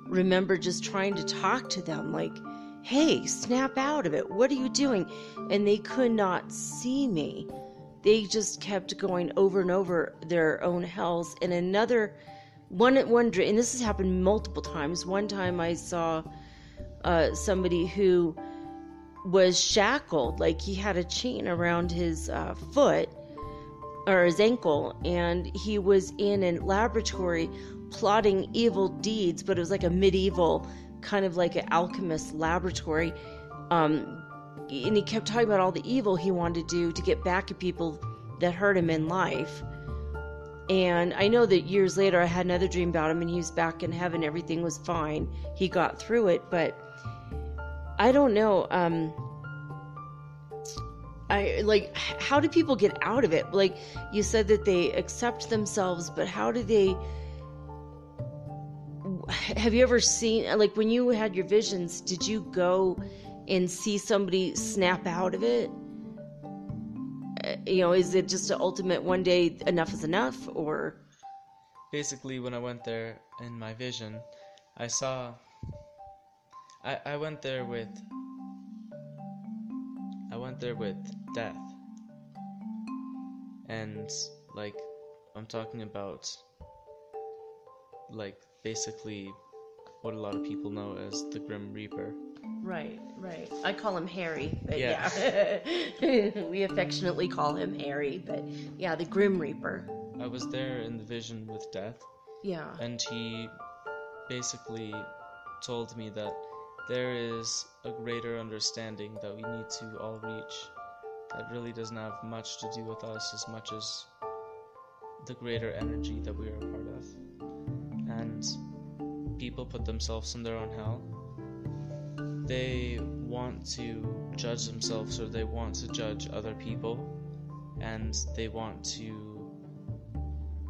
remember just trying to talk to them like, hey, snap out of it. What are you doing? And they could not see me. They just kept going over and over their own hells. And another one dream, and this has happened multiple times. One time I saw somebody who was shackled, like he had a chain around his foot or his ankle, and he was in a laboratory plotting evil deeds, but it was like a medieval kind of like an alchemist laboratory, and he kept talking about all the evil he wanted to do to get back at people that hurt him in life. And I know that years later I had another dream about him, and he was back in heaven, everything was fine, he got through it. But I don't know, I like, how do people get out of it? Like you said that they accept themselves, but how do they, have you ever seen, like when you had your visions, did you go and see somebody snap out of it? Is it just an ultimate one day enough is enough? Or basically, when I went there in my vision, I saw I went there with death, and like I'm talking about like basically what a lot of people know as the Grim Reaper. Right. I call him Harry, but yeah. We affectionately call him Harry, but yeah, the Grim Reaper. I was there in the vision with death. Yeah. And he basically told me that there is a greater understanding that we need to all reach that really doesn't have much to do with us as much as the greater energy that we are a part of. And people put themselves in their own hell. They want to judge themselves, or they want to judge other people, and they want to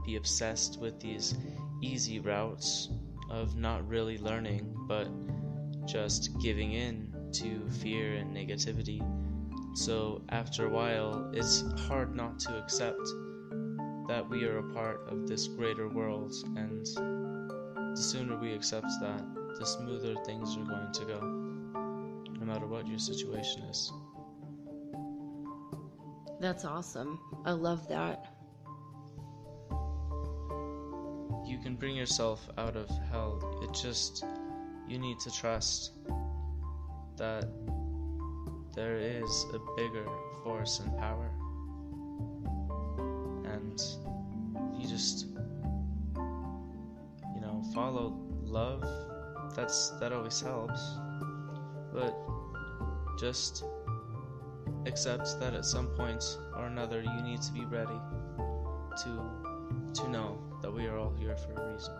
be obsessed with these easy routes of not really learning, but just giving in to fear and negativity. So after a while, it's hard not to accept that we are a part of this greater world, and the sooner we accept that, the smoother things are going to go, no matter what your situation is. That's awesome. I love that. You can bring yourself out of hell. You need to trust that there is a bigger force and power, and you just follow love. That always helps, but just accept that at some point or another you need to be ready to know that we are all here for a reason,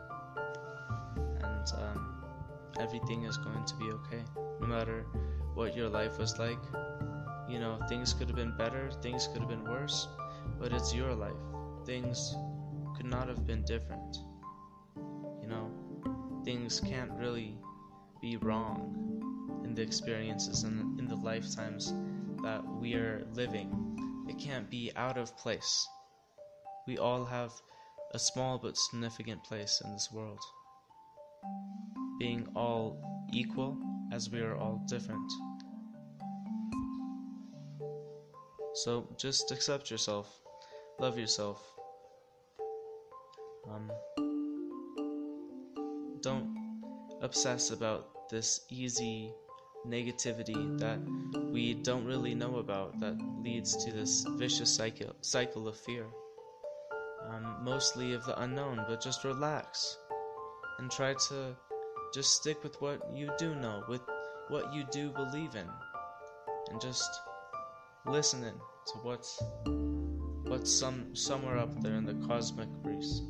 and everything is going to be okay, no matter what your life was like. Things could have been better, things could have been worse, but it's your life. Things could not have been different. Things can't really be wrong in the experiences and in the lifetimes that we are living. It can't be out of place. We all have a small but significant place in this world, being all equal as we are all different. So just accept yourself, love yourself. Don't obsess about this easy negativity that we don't really know about that leads to this vicious cycle of fear. Mostly of the unknown, but just relax and try to just stick with what you do know, with what you do believe in, and just listening to what's somewhere up there in the cosmic breeze.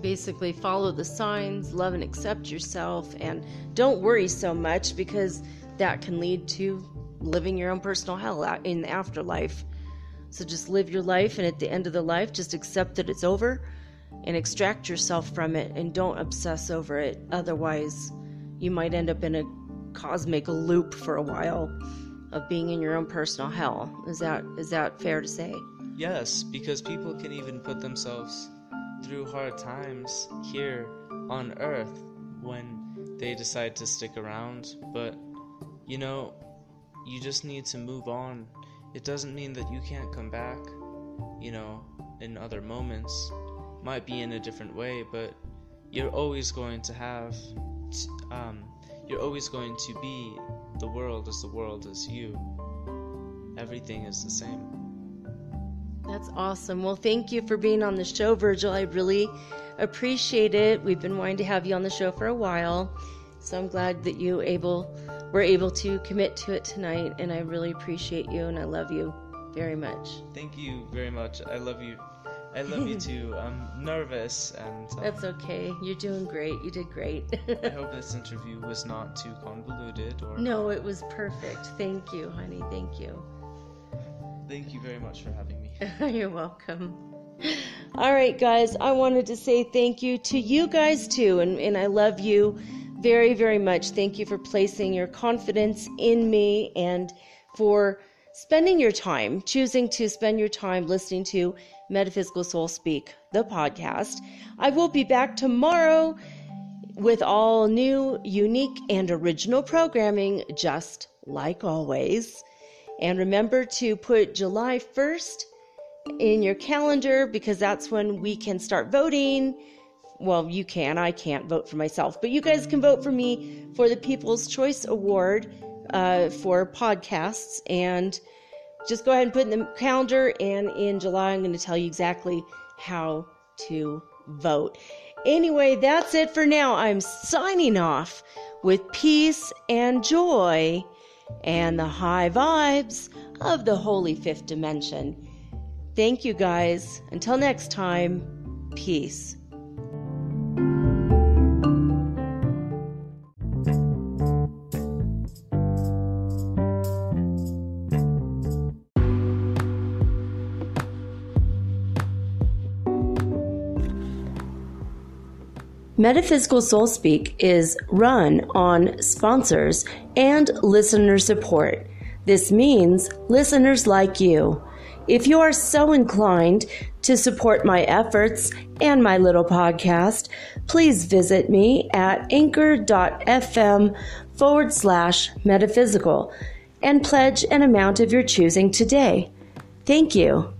Basically, follow the signs, love and accept yourself, and don't worry so much, because that can lead to living your own personal hell in the afterlife. So just live your life, and at the end of the life, just accept that it's over and extract yourself from it, and don't obsess over it. Otherwise, you might end up in a cosmic loop for a while of being in your own personal hell. Is that fair to say? Yes, because people can even put themselves through hard times here on Earth when they decide to stick around, but you just need to move on. It doesn't mean that you can't come back, in other moments. Might be in a different way, but you're always going to be the world as you. Everything is the same. That's awesome. Well, thank you for being on the show, Virgil. I really appreciate it. We've been wanting to have you on the show for a while, so I'm glad that you were able to commit to it tonight, and I really appreciate you, and I love you very much. Thank you very much. I love you. I love you too. I'm nervous, and that's okay. You're doing great. You did great. I hope this interview was not too convoluted. No, it was perfect. Thank you, honey. Thank you. Thank you very much for having me. You're welcome. All right, guys. I wanted to say thank you to you guys too, and I love you very, very much. Thank you for placing your confidence in me, and for spending your time, choosing to spend your time listening to Metaphysical Soul Speak, the podcast. I will be back tomorrow with all new, unique, and original programming, just like always. And remember to put July 1st in your calendar, because that's when we can start voting. Well, you can. I can't vote for myself, but you guys can vote for me for the People's Choice Award for podcasts, and just go ahead and put it in the calendar, and in July I'm going to tell you exactly how to vote. Anyway, that's it for now. I'm signing off with peace and joy and the high vibes of the Holy Fifth Dimension. Thank you, guys. Until next time, peace. Metaphysical Soul Speak is run on sponsors and listener support. This means listeners like you. If you are so inclined to support my efforts and my little podcast, please visit me at anchor.fm/metaphysical and pledge an amount of your choosing today. Thank you.